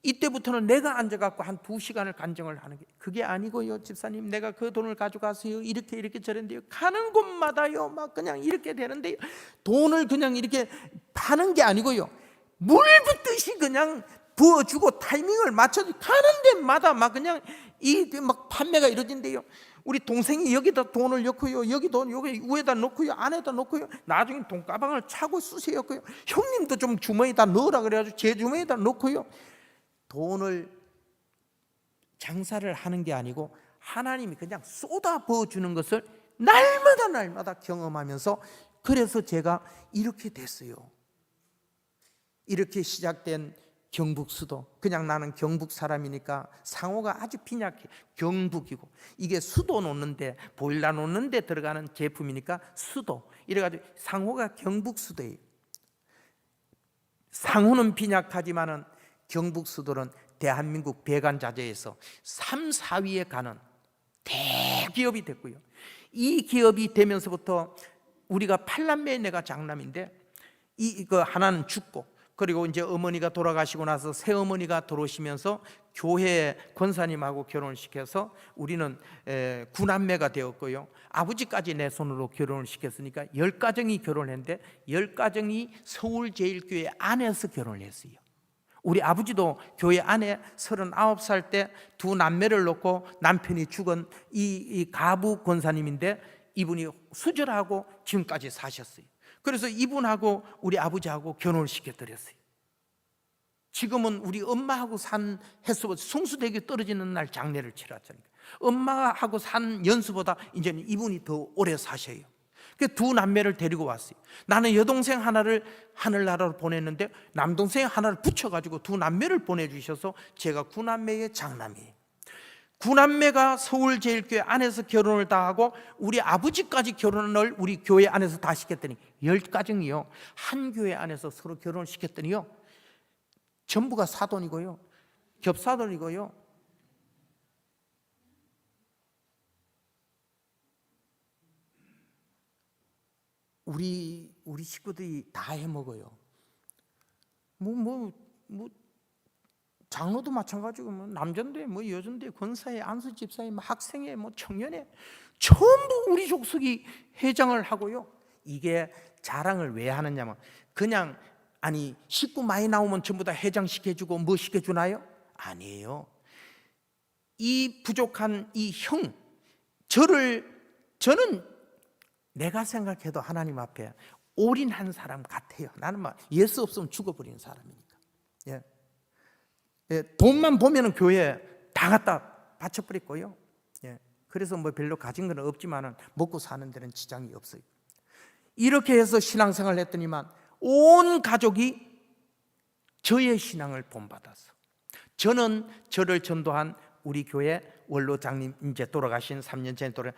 [SPEAKER 2] 이때부터는 내가 앉아갖고 한 2시간을 간증을 하는 게 그게 아니고요. 집사님 내가 그 돈을 가져가서요 이렇게 저런데요 가는 곳마다요 막 그냥 이렇게 되는데요 돈을 그냥 이렇게 파는 게 아니고요 물 붓듯이 그냥 부어주고 타이밍을 맞춰서 가는 데마다 막 그냥 막 판매가 이루어진대요. 우리 동생이 여기다 돈을 넣고요 여기도 여기 위에다 놓고요 안에다 놓고요 나중에 돈가방을 차고 쑤세였고요 형님도 좀 주머니에다 넣으라 그래가지고 제 주머니에다 놓고요 돈을 장사를 하는 게 아니고 하나님이 그냥 쏟아 부어주는 것을 날마다 경험하면서 그래서 제가 이렇게 됐어요. 이렇게 시작된 경북수도 그냥 나는 경북 사람이니까 상호가 아주 빈약해 경북이고 이게 수도 놓는데 보일러 놓는데 들어가는 제품이니까 수도 이래가지고 상호가 경북수도예요. 상호는 빈약하지만은 경북수도는 대한민국 배관자재에서 3, 4위에 가는 대기업이 됐고요. 이 기업이 되면서부터 우리가 8남매의 내가 장남인데 이거 하나는 죽고 그리고 이제 어머니가 돌아가시고 나서 새어머니가 들어오시면서 교회 권사님하고 결혼을 시켜서 우리는 9남매가 되었고요. 아버지까지 내 손으로 결혼을 시켰으니까 10가정이 결혼했는데 10가정이 서울제일교회 안에서 결혼을 했어요. 우리 아버지도 교회 안에 39살 때 2남매를 놓고 남편이 죽은 이 가부 권사님인데 이분이 수절하고 지금까지 사셨어요. 그래서 이분하고 우리 아버지하고 결혼을 시켜드렸어요. 지금은 우리 엄마하고 산 횟수보다 성수대교 떨어지는 날 장례를 치렀잖아요. 엄마하고 산 연수보다 이제는 이분이 더 오래 사셔요. 그 2남매를 데리고 왔어요. 나는 여동생 하나를 하늘나라로 보냈는데 남동생 하나를 붙여가지고 2남매를 보내주셔서 제가 9남매의 장남이에요. 9남매가 서울제일교회 안에서 결혼을 다 하고 우리 아버지까지 결혼을 우리 교회 안에서 다 시켰더니 10가정이요 한 교회 안에서 서로 결혼을 시켰더니요 전부가 사돈이고요 겹사돈이고요 우리 식구들이 다 해먹어요. 장로도 마찬가지고 남전대 여전대 권사회 안수 집사회 학생회 청년회 전부 우리 족속이 회장을 하고요. 이게 자랑을 왜 하느냐면 그냥 아니 식구 많이 나오면 전부 다 회장 시켜주고 뭐 시켜주나요? 아니에요. 이 부족한 이 형 저는 내가 생각해도 하나님 앞에 올인한 사람 같아요. 나는 막 예수 없으면 죽어버리는 사람이니까. 돈만 보면은 교회 다 갖다 바쳐버렸고요. 그래서 별로 가진 건 없지만은 먹고 사는 데는 지장이 없어요. 이렇게 해서 신앙생활을 했더니만 온 가족이 저의 신앙을 본받아서 저는 저를 전도한 우리 교회 원로장님 이제 돌아가신 3년 전에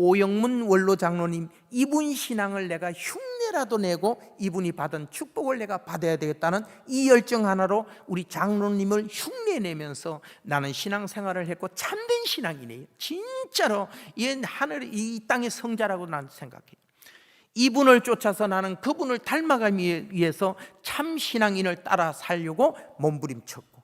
[SPEAKER 2] 오영문 원로장로님 이분 신앙을 내가 흉내라도 내고 이분이 받은 축복을 내가 받아야 되겠다는 이 열정 하나로 우리 장로님을 흉내내면서 나는 신앙생활을 했고 참된 신앙이네요. 진짜로 이 땅의 성자라고 나는 생각해요. 이분을 쫓아서 나는 그분을 닮아가기 위해서 참 신앙인을 따라 살려고 몸부림쳤고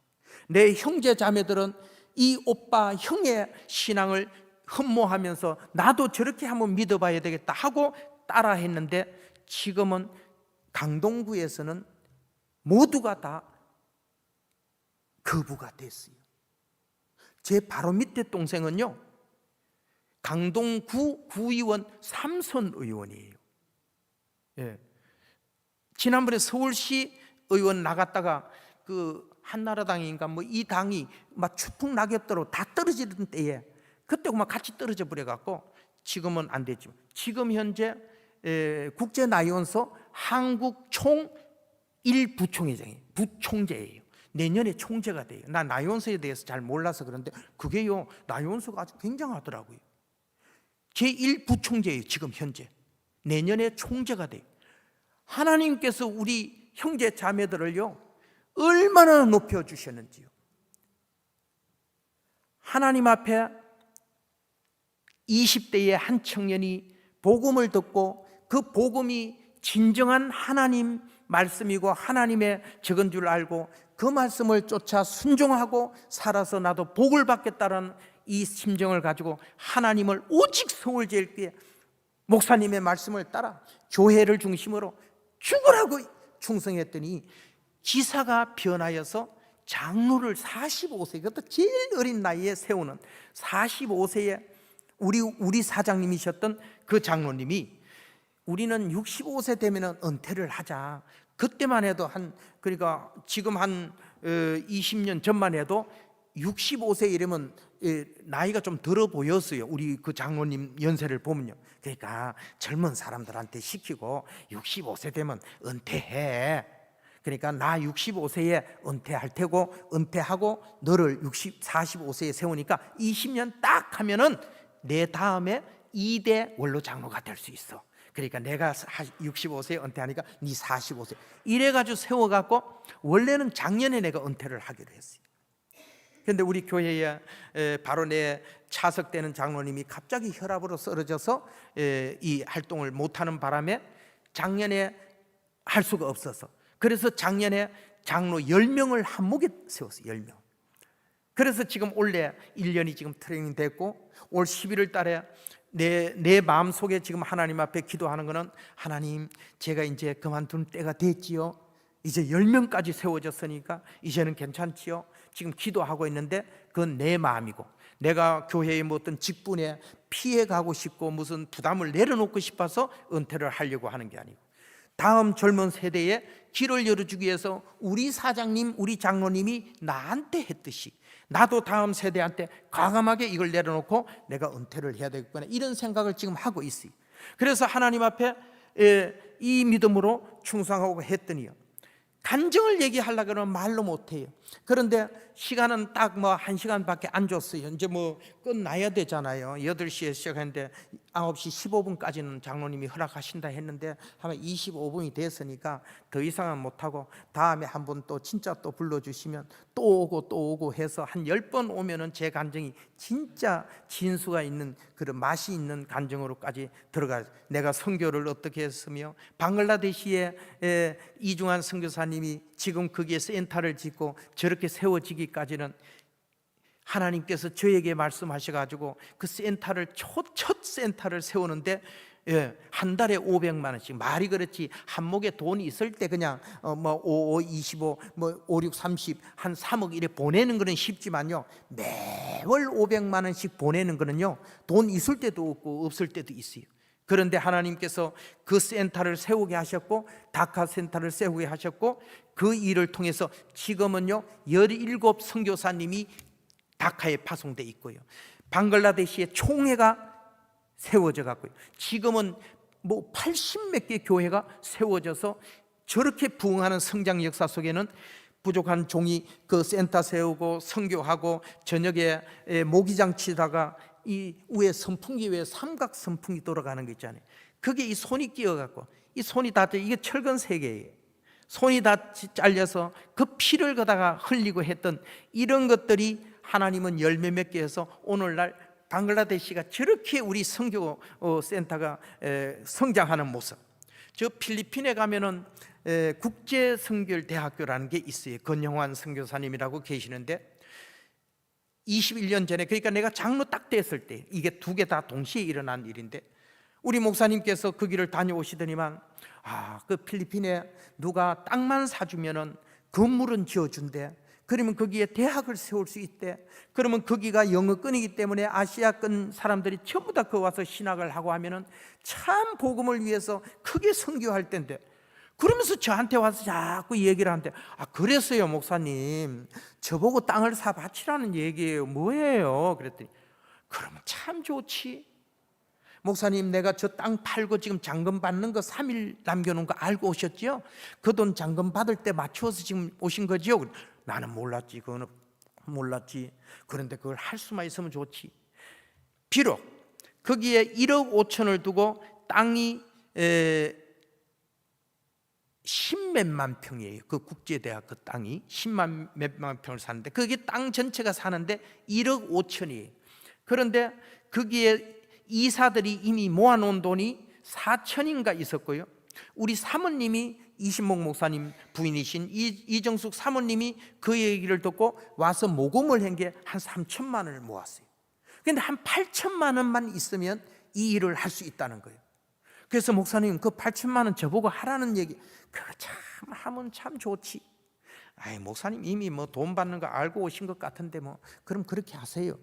[SPEAKER 2] 내 형제 자매들은 이 오빠 형의 신앙을 흠모하면서 나도 저렇게 한번 믿어봐야 되겠다 하고 따라 했는데 지금은 강동구에서는 모두가 다 거부가 됐어요. 제 바로 밑에 동생은요 강동구 구의원 삼선 의원이에요. 지난번에 서울시 의원 나갔다가 그 한나라당인가 이 당이 막 추풍 낙엽대로 다 떨어지던 때에 그때 막 같이 떨어져 버려갖고 지금은 안 되죠. 지금 현재 국제나이원서 한국 총 1부총회장이에요. 부총재예요. 내년에 총재가 돼요. 나 나이원서에 대해서 잘 몰라서 그런데 그게요 나이원서가 아주 굉장하더라고요. 제1부총재예요. 지금 현재 내년에 총재가 돼요. 하나님께서 우리 형제 자매들을요 얼마나 높여주셨는지요. 하나님 앞에 20대의 한 청년이 복음을 듣고 그 복음이 진정한 하나님 말씀이고 하나님의 적은 줄 알고 그 말씀을 쫓아 순종하고 살아서 나도 복을 받겠다는 이 심정을 가지고 하나님을 오직 서울제일교회 목사님의 말씀을 따라 교회를 중심으로 죽으라고 충성했더니 기사가 변하여서 장로를 45세, 그것도 제일 어린 나이에 세우는 45세에 우리 사장님이셨던 그 장로님이 우리는 65세 되면 은퇴를 하자. 그때만 해도 그러니까 지금 한 20년 전만 해도 65세 이러면 나이가 좀 들어 보였어요. 우리 그 장로님 연세를 보면요. 그러니까 젊은 사람들한테 시키고 65세 되면 은퇴해. 그러니까 나 65세에 은퇴할 테고 은퇴하고 너를 45세에 세우니까 20년 딱 하면은 내 다음에 2대 원로 장로가 될 수 있어. 그러니까 내가 65세에 은퇴하니까 네 45세 이래가지고 세워갖고 원래는 작년에 내가 은퇴를 하기로 했어요. 그런데 우리 교회에 바로 내 차석되는 장로님이 갑자기 혈압으로 쓰러져서 이 활동을 못하는 바람에 작년에 할 수가 없어서 그래서 작년에 장로 10명을 한목에 세웠어요. 10명. 그래서 지금 올해 1년이 지금 트레이닝 됐고 올 11월 달에 내 마음속에 지금 하나님 앞에 기도하는 거는 하나님 제가 이제 그만둔 때가 됐지요. 이제 10명까지 세워졌으니까 이제는 괜찮지요. 지금 기도하고 있는데 그건 내 마음이고 내가 교회의 뭐 어떤 직분에 피해가고 싶고 무슨 부담을 내려놓고 싶어서 은퇴를 하려고 하는 게 아니고 다음 젊은 세대에 길을 열어주기 위해서 우리 사장님, 우리 장로님이 나한테 했듯이 나도 다음 세대한테 과감하게 이걸 내려놓고 내가 은퇴를 해야 되겠구나 이런 생각을 지금 하고 있어요. 그래서 하나님 앞에 이 믿음으로 충성하고 했더니요 간증을 얘기하려고 하면 말로 못해요. 그런데 시간은 딱 뭐 1시간밖에 안 줬어요. 이제 뭐 끝나야 되잖아요. 8시에 시작했는데 9시 15분까지는 장로님이 허락하신다 했는데 아마 25분이 됐으니까 더 이상은 못하고 다음에 한 번 또 진짜 또 불러주시면 또 오고 해서 한 10번 오면은 제 간증이 진짜 진수가 있는 그런 맛이 있는 간증으로까지 들어가. 내가 선교를 어떻게 했으며 방글라데시에 이중환 선교사님이 지금 거기에 센터를 짓고 저렇게 세워지기까지는 하나님께서 저에게 말씀하셔가지고 그 센터를 첫 센터를 세우는데 한 달에 500만 원씩 말이 그렇지 한목에 돈이 있을 때 그냥 뭐 5, 25, 뭐 5, 6, 30, 한 3억 이래 보내는 거는 쉽지만요 매월 500만 원씩 보내는 거는요 돈 있을 때도 없고 없을 때도 있어요. 그런데 하나님께서 그 센터를 세우게 하셨고 다카 센터를 세우게 하셨고 그 일을 통해서 지금은요 17 선교사님이 다카에 파송돼 있고요 방글라데시에 총회가 세워져 갔고요 지금은 뭐 80몇 개 교회가 세워져서 저렇게 부흥하는 성장 역사 속에는 부족한 종이 그 센터 세우고 선교하고 저녁에 모기장 치다가 이 위에 선풍기 위에 삼각 선풍기 돌아가는 거 있잖아요. 그게 이 손이 끼어갖고 이 손이 다 이게 철근 3개예요. 손이 다 잘려서 그 피를 거다가 흘리고 했던 이런 것들이 하나님은 열매 맺게 해서 오늘날 방글라데시가 저렇게 우리 선교 센터가 성장하는 모습. 저 필리핀에 가면은 국제 선교 대학교라는 게 있어요. 권영환 선교사님이라고 계시는데 21년 전에 그러니까 내가 장로 딱 됐을 때 이게 2개 다 동시에 일어난 일인데 우리 목사님께서 그 길을 다녀오시더니만 그 필리핀에 누가 땅만 사주면은 건물은 지어준대. 그러면 거기에 대학을 세울 수 있대. 그러면 거기가 영어권이기 때문에 아시아권 사람들이 전부 다 그 와서 신학을 하고 하면은 참 복음을 위해서 크게 선교할 텐데 그러면서 저한테 와서 자꾸 얘기를 하는데 그랬어요 목사님 저보고 땅을 사 바치라는 얘기예요 뭐예요? 그랬더니 그러면 참 좋지 목사님 내가 저 땅 팔고 지금 잔금 받는 거 3일 남겨놓은 거 알고 오셨죠? 그 돈 잔금 받을 때 맞추어서 지금 오신 거죠? 나는 몰랐지 그거는 몰랐지 그런데 그걸 할 수만 있으면 좋지 비록 거기에 1억 5천을 두고 땅이 십몇만 평이에요. 그 국제대학 그 땅이 10만 몇만 평을 사는데 그게 땅 전체가 사는데 1억 5천이에요. 그런데 거기에 이사들이 이미 모아놓은 돈이 4천인가 있었고요. 우리 사모님이 이신목 목사님 부인이신 이정숙 사모님이 그 얘기를 듣고 와서 모금을 한 게 한 3천만 원을 모았어요. 그런데 한 8천만 원만 있으면 이 일을 할 수 있다는 거예요. 그래서 목사님 그 8천만 원 저보고 하라는 얘기, 그거 참 하면 참 좋지. 아이 목사님 이미 뭐 돈 받는 거 알고 오신 것 같은데 뭐 그럼 그렇게 하세요.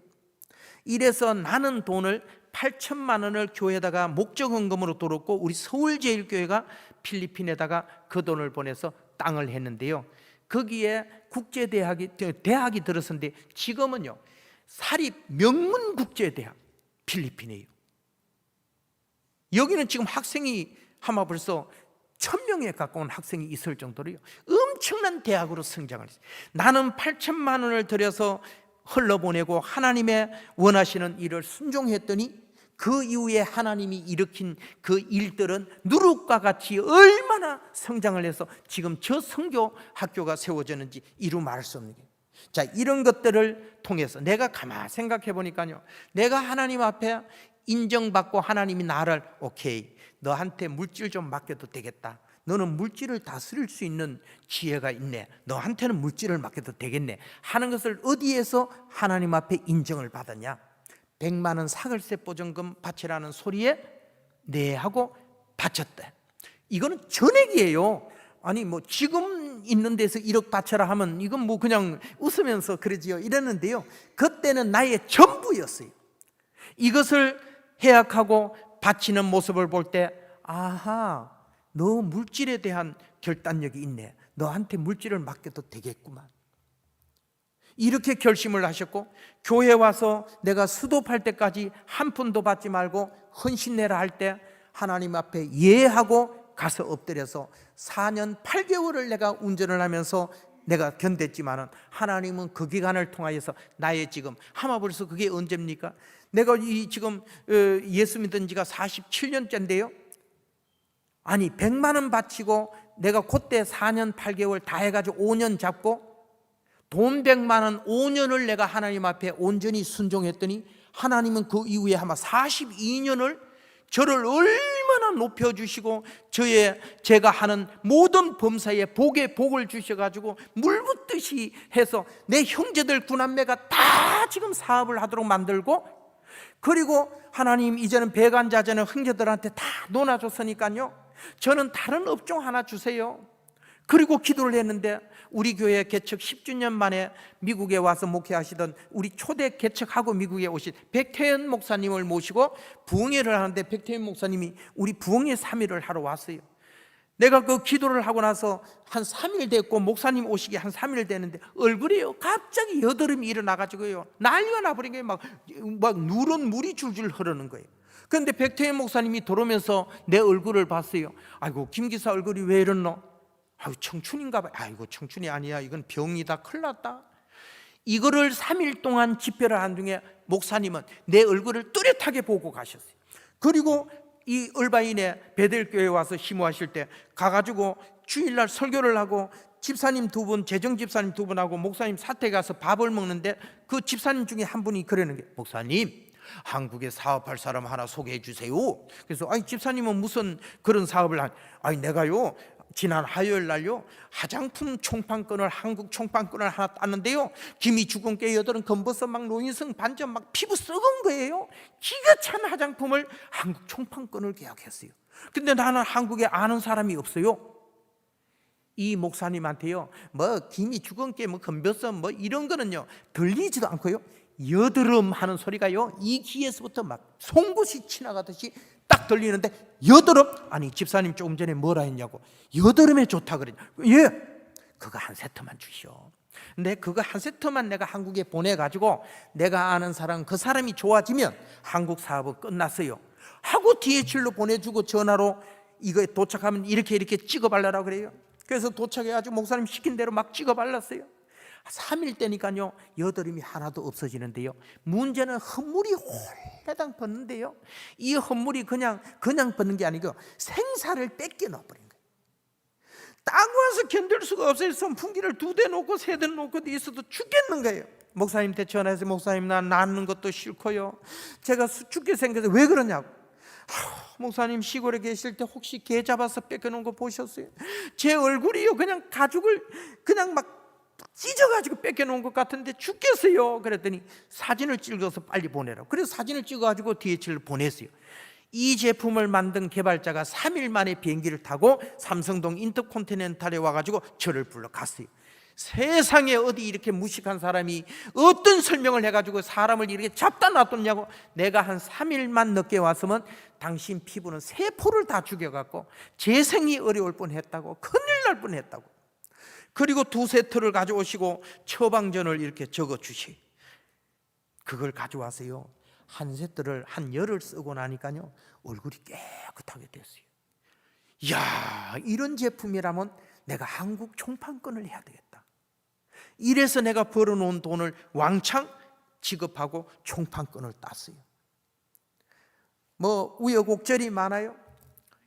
[SPEAKER 2] 이래서 나는 돈을 8천만 원을 교회에다가 목적헌금으로 들었고 우리 서울제일교회가 필리핀에다가 그 돈을 보내서 땅을 했는데요. 거기에 대학이 들었었는데 지금은요 사립 명문국제대학 필리핀이에요. 여기는 지금 학생이 아마 벌써 1,000명에 가까운 학생이 있을 정도로요 엄청난 대학으로 성장을 했어요. 나는 8천만 원을 들여서 흘러보내고 하나님의 원하시는 일을 순종했더니 그 이후에 하나님이 일으킨 그 일들은 누룩과 같이 얼마나 성장을 해서 지금 저 선교 학교가 세워졌는지 이루 말할 수 없는 게. 자, 이런 것들을 통해서 내가 가만히 생각해 보니까요, 내가 하나님 앞에 인정받고 하나님이 나를 오케이 너한테 물질 좀 맡겨도 되겠다, 너는 물질을 다스릴 수 있는 지혜가 있네, 너한테는 물질을 맡겨도 되겠네 하는 것을 어디에서 하나님 앞에 인정을 받았냐? 100만 원 사글세 보증금 바치라는 소리에 네 하고 바쳤대. 이거는 전액이에요. 아니 뭐 지금 있는 데서 1억 바쳐라 하면 이건 뭐 그냥 웃으면서 그러지요 이랬는데요, 그때는 나의 전부였어요. 이것을 해약하고 바치는 모습을 볼 때 아하, 너 물질에 대한 결단력이 있네, 너한테 물질을 맡겨도 되겠구만, 이렇게 결심을 하셨고, 교회 와서 내가 수도할 때까지 한 푼도 받지 말고 헌신내라 할 때 하나님 앞에 예하고 가서 엎드려서 4년 8개월을 내가 운전을 하면서 내가 견뎠지만은 하나님은 그 기간을 통하여서 나의 지금 아마 벌써 그게 언제입니까? 내가 이 지금 예수 믿은 지가 47년째인데요. 아니 100만 원 바치고 내가 그때 4년 8개월 다 해가지고 5년 잡고 돈 100만 원 5년을 내가 하나님 앞에 온전히 순종했더니 하나님은 그 이후에 아마 42년을 저를 얼마나 높여주시고 제가 하는 모든 범사에 복에 복을 주셔가지고 물 붓듯이 해서 내 형제들 구남매가 다 지금 사업을 하도록 만들고, 그리고 하나님 이제는 배관자전을 형제들한테 다 논아줬으니까요 저는 다른 업종 하나 주세요. 그리고 기도를 했는데 우리 교회 개척 10주년 만에 미국에 와서 목회하시던 우리 초대 개척하고 미국에 오신 백태현 목사님을 모시고 부흥회를 하는데 백태현 목사님이 우리 부흥회 3일을 하러 왔어요. 내가 그 기도를 하고 나서 한 3일 됐고 목사님 오시기 한 3일 됐는데 얼굴에요 갑자기 여드름이 일어나가지고요 난리가 나버린 거예요. 막 누런 물이 줄줄 흐르는 거예요. 그런데 백태현 목사님이 들어오면서 내 얼굴을 봤어요. 아이고 김 기사 얼굴이 왜 이러노? 아유 청춘인가 봐. 아이고 청춘이 아니야, 이건 병이다, 큰일 났다. 이거를 3일 동안 집회를 한 중에 목사님은 내 얼굴을 뚜렷하게 보고 가셨어요. 그리고 이 얼바인에 베델교회에 와서 심호하실 때 가가지고 주일날 설교를 하고 집사님 2분, 재정 집사님 2분하고 목사님 사택에 가서 밥을 먹는데 그 집사님 중에 한 분이 그러는 게, 목사님 한국에 사업할 사람 하나 소개해 주세요. 그래서 아니 집사님은 무슨 그런 사업을 아니 내가요 지난 화요일 날요 화장품 총판권을 한국 총판권을 하나 땄는데요, 김이 죽은 게 여들은 검버섯 막 노인성 반전 막 피부 썩은 거예요. 기가 찬 화장품을 한국 총판권을 계약했어요. 근데 나는 한국에 아는 사람이 없어요. 이 목사님한테요 뭐 김이 죽은 게 뭐 검버섯 뭐 이런 거는요 들리지도 않고요, 여드름 하는 소리가요 이 귀에서부터 막 송곳이 지나가듯이 딱 들리는데, 여드름? 아니 집사님 조금 전에 뭐라 했냐고, 여드름에 좋다 그랬냐. 예, 그거 한 세트만 주시오. 근데 그거 한 세트만 내가 한국에 보내가지고 내가 아는 사람 그 사람이 좋아지면 한국 사업은 끝났어요 하고 DHL로 보내주고 전화로 이거 도착하면 이렇게 찍어 발라라 그래요. 그래서 도착해가지고 목사님 시킨 대로 막 찍어 발랐어요. 3일 때니까요 여드름이 하나도 없어지는데요, 문제는 헛물이 홀레당 벗는데요, 이 헛물이 그냥 벗는 게 아니고 생사를 뺏겨 넣어버린 거예요. 딱 와서 견딜 수가 없어요. 선풍기를 2대 놓고 3대 놓고 있어도 죽겠는 거예요. 목사님한테 전화해서 목사님 나 낳는 것도 싫고요, 제가 죽게 생겨서 왜 그러냐고. 목사님 시골에 계실 때 혹시 개 잡아서 뺏겨놓은 거 보셨어요? 제 얼굴이요 그냥 가죽을 그냥 막 찢어가지고 뺏겨놓은 것 같은데 죽겠어요. 그랬더니 사진을 찍어서 빨리 보내라고. 그래서 사진을 찍어가지고 DHL로 보냈어요. 이 제품을 만든 개발자가 3일 만에 비행기를 타고 삼성동 인터컨티넨탈에 와가지고 저를 불러갔어요. 세상에 어디 이렇게 무식한 사람이 어떤 설명을 해가지고 사람을 이렇게 잡다 놔뒀냐고. 내가 한 3일만 늦게 왔으면 당신 피부는 세포를 다 죽여갖고 재생이 어려울 뻔했다고, 큰일 날 뻔했다고. 그리고 2세트를 가져오시고 처방전을 이렇게 적어주시. 그걸 가져와서요 한 세트를 한 열흘 쓰고 나니까요 얼굴이 깨끗하게 됐어요. 이야, 이런 제품이라면 내가 한국 총판권을 해야 되겠다. 이래서 내가 벌어놓은 돈을 왕창 지급하고 총판권을 땄어요. 뭐 우여곡절이 많아요.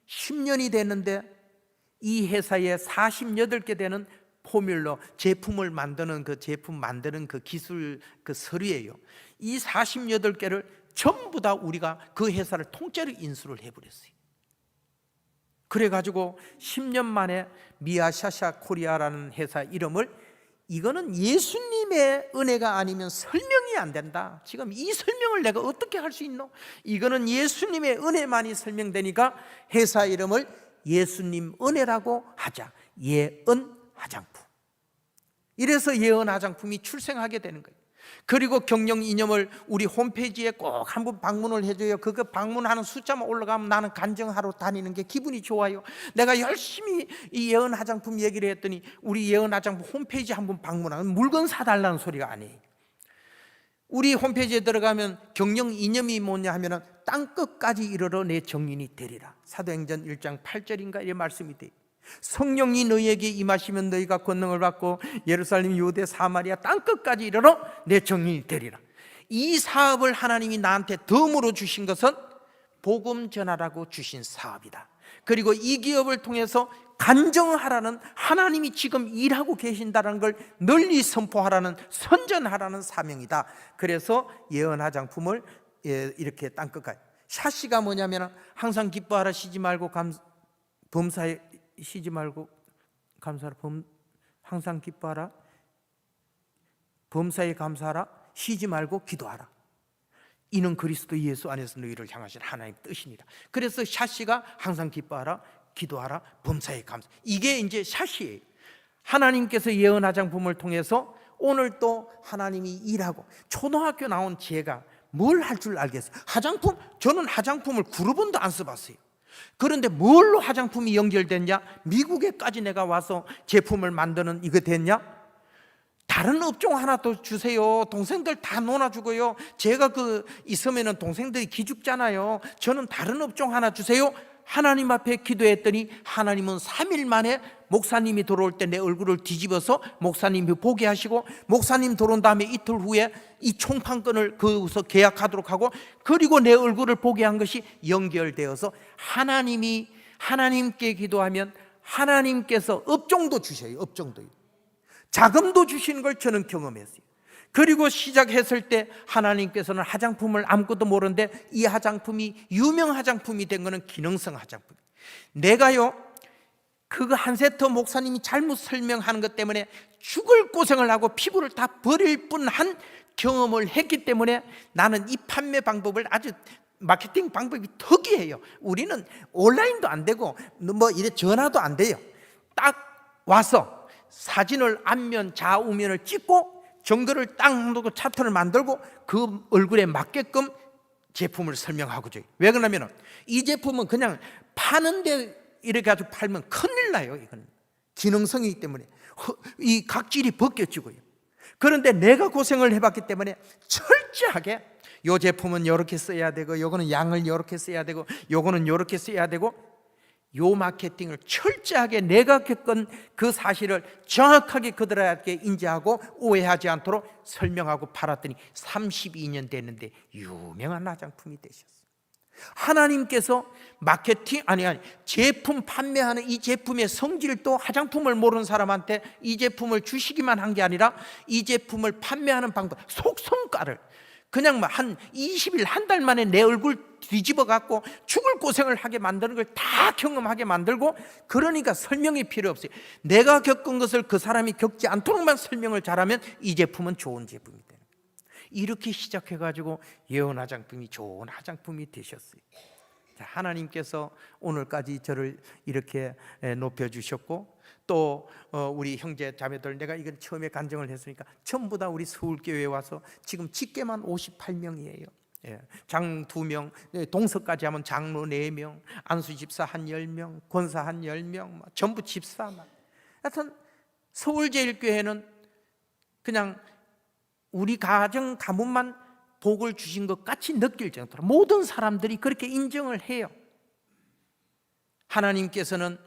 [SPEAKER 2] 10년이 됐는데 이 회사에 48개 되는 포뮬러 제품을 만드는 그 제품 만드는 그 기술 그 서류예요. 이 48개를 전부 다 우리가 그 회사를 통째로 인수를 해버렸어요. 그래가지고 10년 만에 미아샤샤 코리아라는 회사 이름을, 이거는 예수님의 은혜가 아니면 설명이 안 된다. 지금 이 설명을 내가 어떻게 할 수 있노? 이거는 예수님의 은혜만이 설명되니까 회사 이름을 예수님 은혜라고 하자. 예은 화장품. 이래서 예은 화장품이 출생하게 되는 거예요. 그리고 경영 이념을 우리 홈페이지에 꼭 한번 방문을 해줘요. 그거 방문하는 숫자만 올라가면 나는 간증하러 다니는 게 기분이 좋아요. 내가 열심히 이 예은 화장품 얘기를 했더니 우리 예은 화장품 홈페이지 한번 방문하면 물건 사달라는 소리가 아니에요. 우리 홈페이지에 들어가면 경영 이념이 뭐냐 하면 땅끝까지 이르러 내 정인이 되리라. 사도행전 1장 8절인가 이런 말씀이 돼요. 성령이 너희에게 임하시면 너희가 권능을 받고 예루살렘, 유대, 사마리아 땅끝까지 이르러 내 정인이 되리라. 이 사업을 하나님이 나한테 덤으로 주신 것은 복음 전하라고 주신 사업이다. 그리고 이 기업을 통해서 간증하라는, 하나님이 지금 일하고 계신다는 걸 널리 선포하라는, 선전하라는 사명이다. 그래서 예언 화장품을 이렇게 땅끝까지. 샤시가 뭐냐면 항상 기뻐하라, 쉬지 말고 범사에 쉬지 말고 감사하라, 항상 기뻐하라, 범사에 감사하라, 쉬지 말고 기도하라. 이는 그리스도 예수 안에서 너희를 향하신 하나님의 뜻이니라. 그래서 샤시가 항상 기뻐하라, 기도하라, 범사에 감사. 이게 이제 샤시예요. 하나님께서 예언 화장품을 통해서 오늘 또 하나님이 일하고, 초등학교 나온 제가 뭘 할 줄 알겠어요? 화장품? 저는 화장품을 그룹은도 안 써봤어요. 그런데 뭘로 화장품이 연결됐냐? 미국에까지 내가 와서 제품을 만드는 이거 됐냐? 다른 업종 하나 더 주세요. 동생들 다 놀아주고요. 제가 있으면은 동생들이 기죽잖아요. 저는 다른 업종 하나 주세요. 하나님 앞에 기도했더니 하나님은 3일 만에 목사님이 들어올 때 내 얼굴을 뒤집어서 목사님이 보게 하시고, 목사님 들어온 다음에 이틀 후에 이 총판권을 거기서 계약하도록 하고, 그리고 내 얼굴을 보게 한 것이 연결되어서 하나님께 기도하면 하나님께서 업종도 주셔요. 업종도요. 자금도 주시는 걸 저는 경험했어요. 그리고 시작했을 때 하나님께서는 화장품을 아무것도 모르는데 이 화장품이 유명 화장품이 된 거는 기능성 화장품. 내가요 그거 한 세트 목사님이 잘못 설명하는 것 때문에 죽을 고생을 하고 피부를 다 버릴 뻔한 경험을 했기 때문에 나는 이 판매 방법을 아주, 마케팅 방법이 특이해요. 우리는 온라인도 안 되고 뭐 이래 전화도 안 돼요. 딱 와서 사진을 앞면 좌우면을 찍고 정글을 딱 놓고 차트를 만들고 그 얼굴에 맞게끔 제품을 설명하고 줘요. 왜 그러냐면 이 제품은 그냥 파는데 이렇게 아주 팔면 큰일 나요. 이건 기능성이기 때문에 이 각질이 벗겨지고요. 그런데 내가 고생을 해봤기 때문에 철저하게 이 제품은 이렇게 써야 되고, 요거는 양을 이렇게 써야 되고, 요거는 이렇게 써야 되고, 요 마케팅을 철저하게 내가 겪은 그 사실을 정확하게 그들에게 인지하고 오해하지 않도록 설명하고 팔았더니 32년 됐는데 유명한 화장품이 되셨어요. 하나님께서 마케팅 아니 제품 판매하는 이 제품의 성질도 화장품을 모르는 사람한테 이 제품을 주시기만 한 게 아니라 이 제품을 판매하는 방법, 속성가를 그냥 한 20일 한 달 만에 내 얼굴 뒤집어 갖고 죽을 고생을 하게 만드는 걸 다 경험하게 만들고, 그러니까 설명이 필요 없어요. 내가 겪은 것을 그 사람이 겪지 않도록만 설명을 잘하면 이 제품은 좋은 제품이 되는 거예요. 이렇게 시작해 가지고 예언 화장품이 좋은 화장품이 되셨어요. 자, 하나님께서 오늘까지 저를 이렇게 높여주셨고, 또 우리 형제 자매들, 내가 이건 처음에 간증을 했으니까 전부 다 우리 서울교회에 와서 지금 직계만 58명이에요. 장 2명, 동서까지 하면 장로 4명, 안수집사 한 10명, 권사 한 10명, 전부 집사만. 하여튼 서울제일교회는 그냥 우리 가정 가문만 복을 주신 것 같이 느낄 정도로 모든 사람들이 그렇게 인정을 해요. 하나님께서는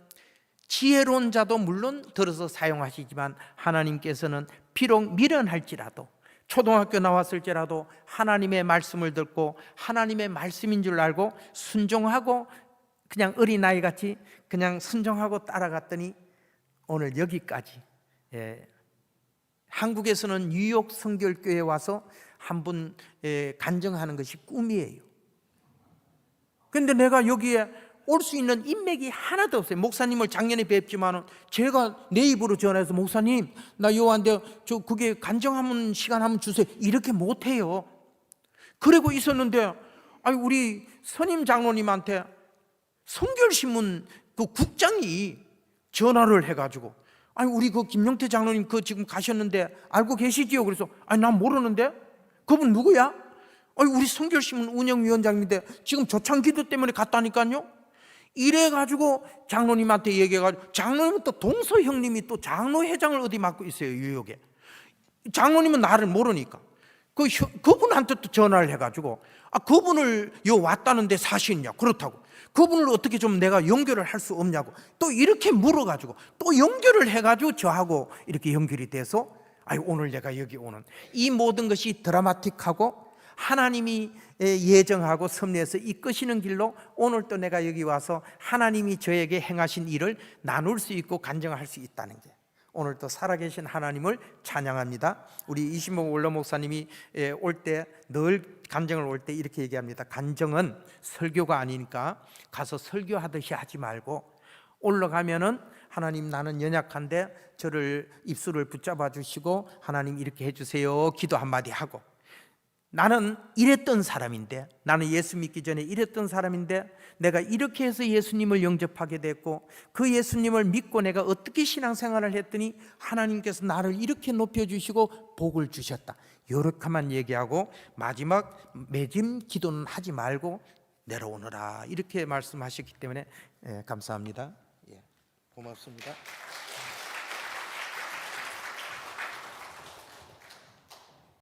[SPEAKER 2] 지혜로운 자도 물론 들어서 사용하시지만, 하나님께서는 비록 미련할지라도, 초등학교 나왔을지라도 하나님의 말씀을 듣고 하나님의 말씀인 줄 알고 순종하고 그냥 어린아이 같이 그냥 순종하고 따라갔더니 오늘 여기까지. 한국에서는 뉴욕 성결교회에 와서 한 분 간증하는 것이 꿈이에요. 그런데 내가 여기에 올 수 있는 인맥이 하나도 없어요. 목사님을 작년에 뵙지만은 제가 내 입으로 전화해서 목사님 나 요한데 저 그게 간증하는 시간 한번 주세요 이렇게 못해요. 그러고 있었는데 우리 선임 장로님한테 성결신문 그 국장이 전화를 해가지고 우리 그 김영태 장로님 그 지금 가셨는데 알고 계시지요? 그래서 난 모르는데 그분 누구야? 우리 성결신문 운영위원장인데 지금 조창기도 때문에 갔다니까요. 이래가지고 장로님한테 얘기해가지고, 장로님은 또 동서 형님이 또 장로회장을 어디 맡고 있어요, 뉴욕에. 장로님은 나를 모르니까 그분한테 또 전화를 해가지고 그분을 왔다는데 사실이냐? 그렇다고. 그분을 어떻게 좀 내가 연결을 할 수 없냐고 또 이렇게 물어가지고 또 연결을 해가지고 저하고 이렇게 연결이 돼서 오늘 내가 여기 오는 이 모든 것이 드라마틱하고 하나님이 예정하고 섭리해서 이끄시는 길로 오늘 또 내가 여기 와서 하나님이 저에게 행하신 일을 나눌 수 있고 간증할 수 있다는 게, 오늘 또 살아계신 하나님을 찬양합니다. 우리 이신봉 원로 목사님이 올 때 늘 간증을 올 때 이렇게 얘기합니다. 간증은 설교가 아니니까 가서 설교하듯이 하지 말고 올라가면은 하나님 나는 연약한데 저를 입술을 붙잡아 주시고 하나님 이렇게 해주세요 기도 한마디 하고, 나는 이랬던 사람인데, 나는 예수 믿기 전에 이랬던 사람인데 내가 이렇게 해서 예수님을 영접하게 됐고 그 예수님을 믿고 내가 어떻게 신앙생활을 했더니 하나님께서 나를 이렇게 높여주시고 복을 주셨다, 이렇게만 얘기하고 마지막 매짐 기도는 하지 말고 내려오너라 이렇게 말씀하셨기 때문에 감사합니다. 고맙습니다.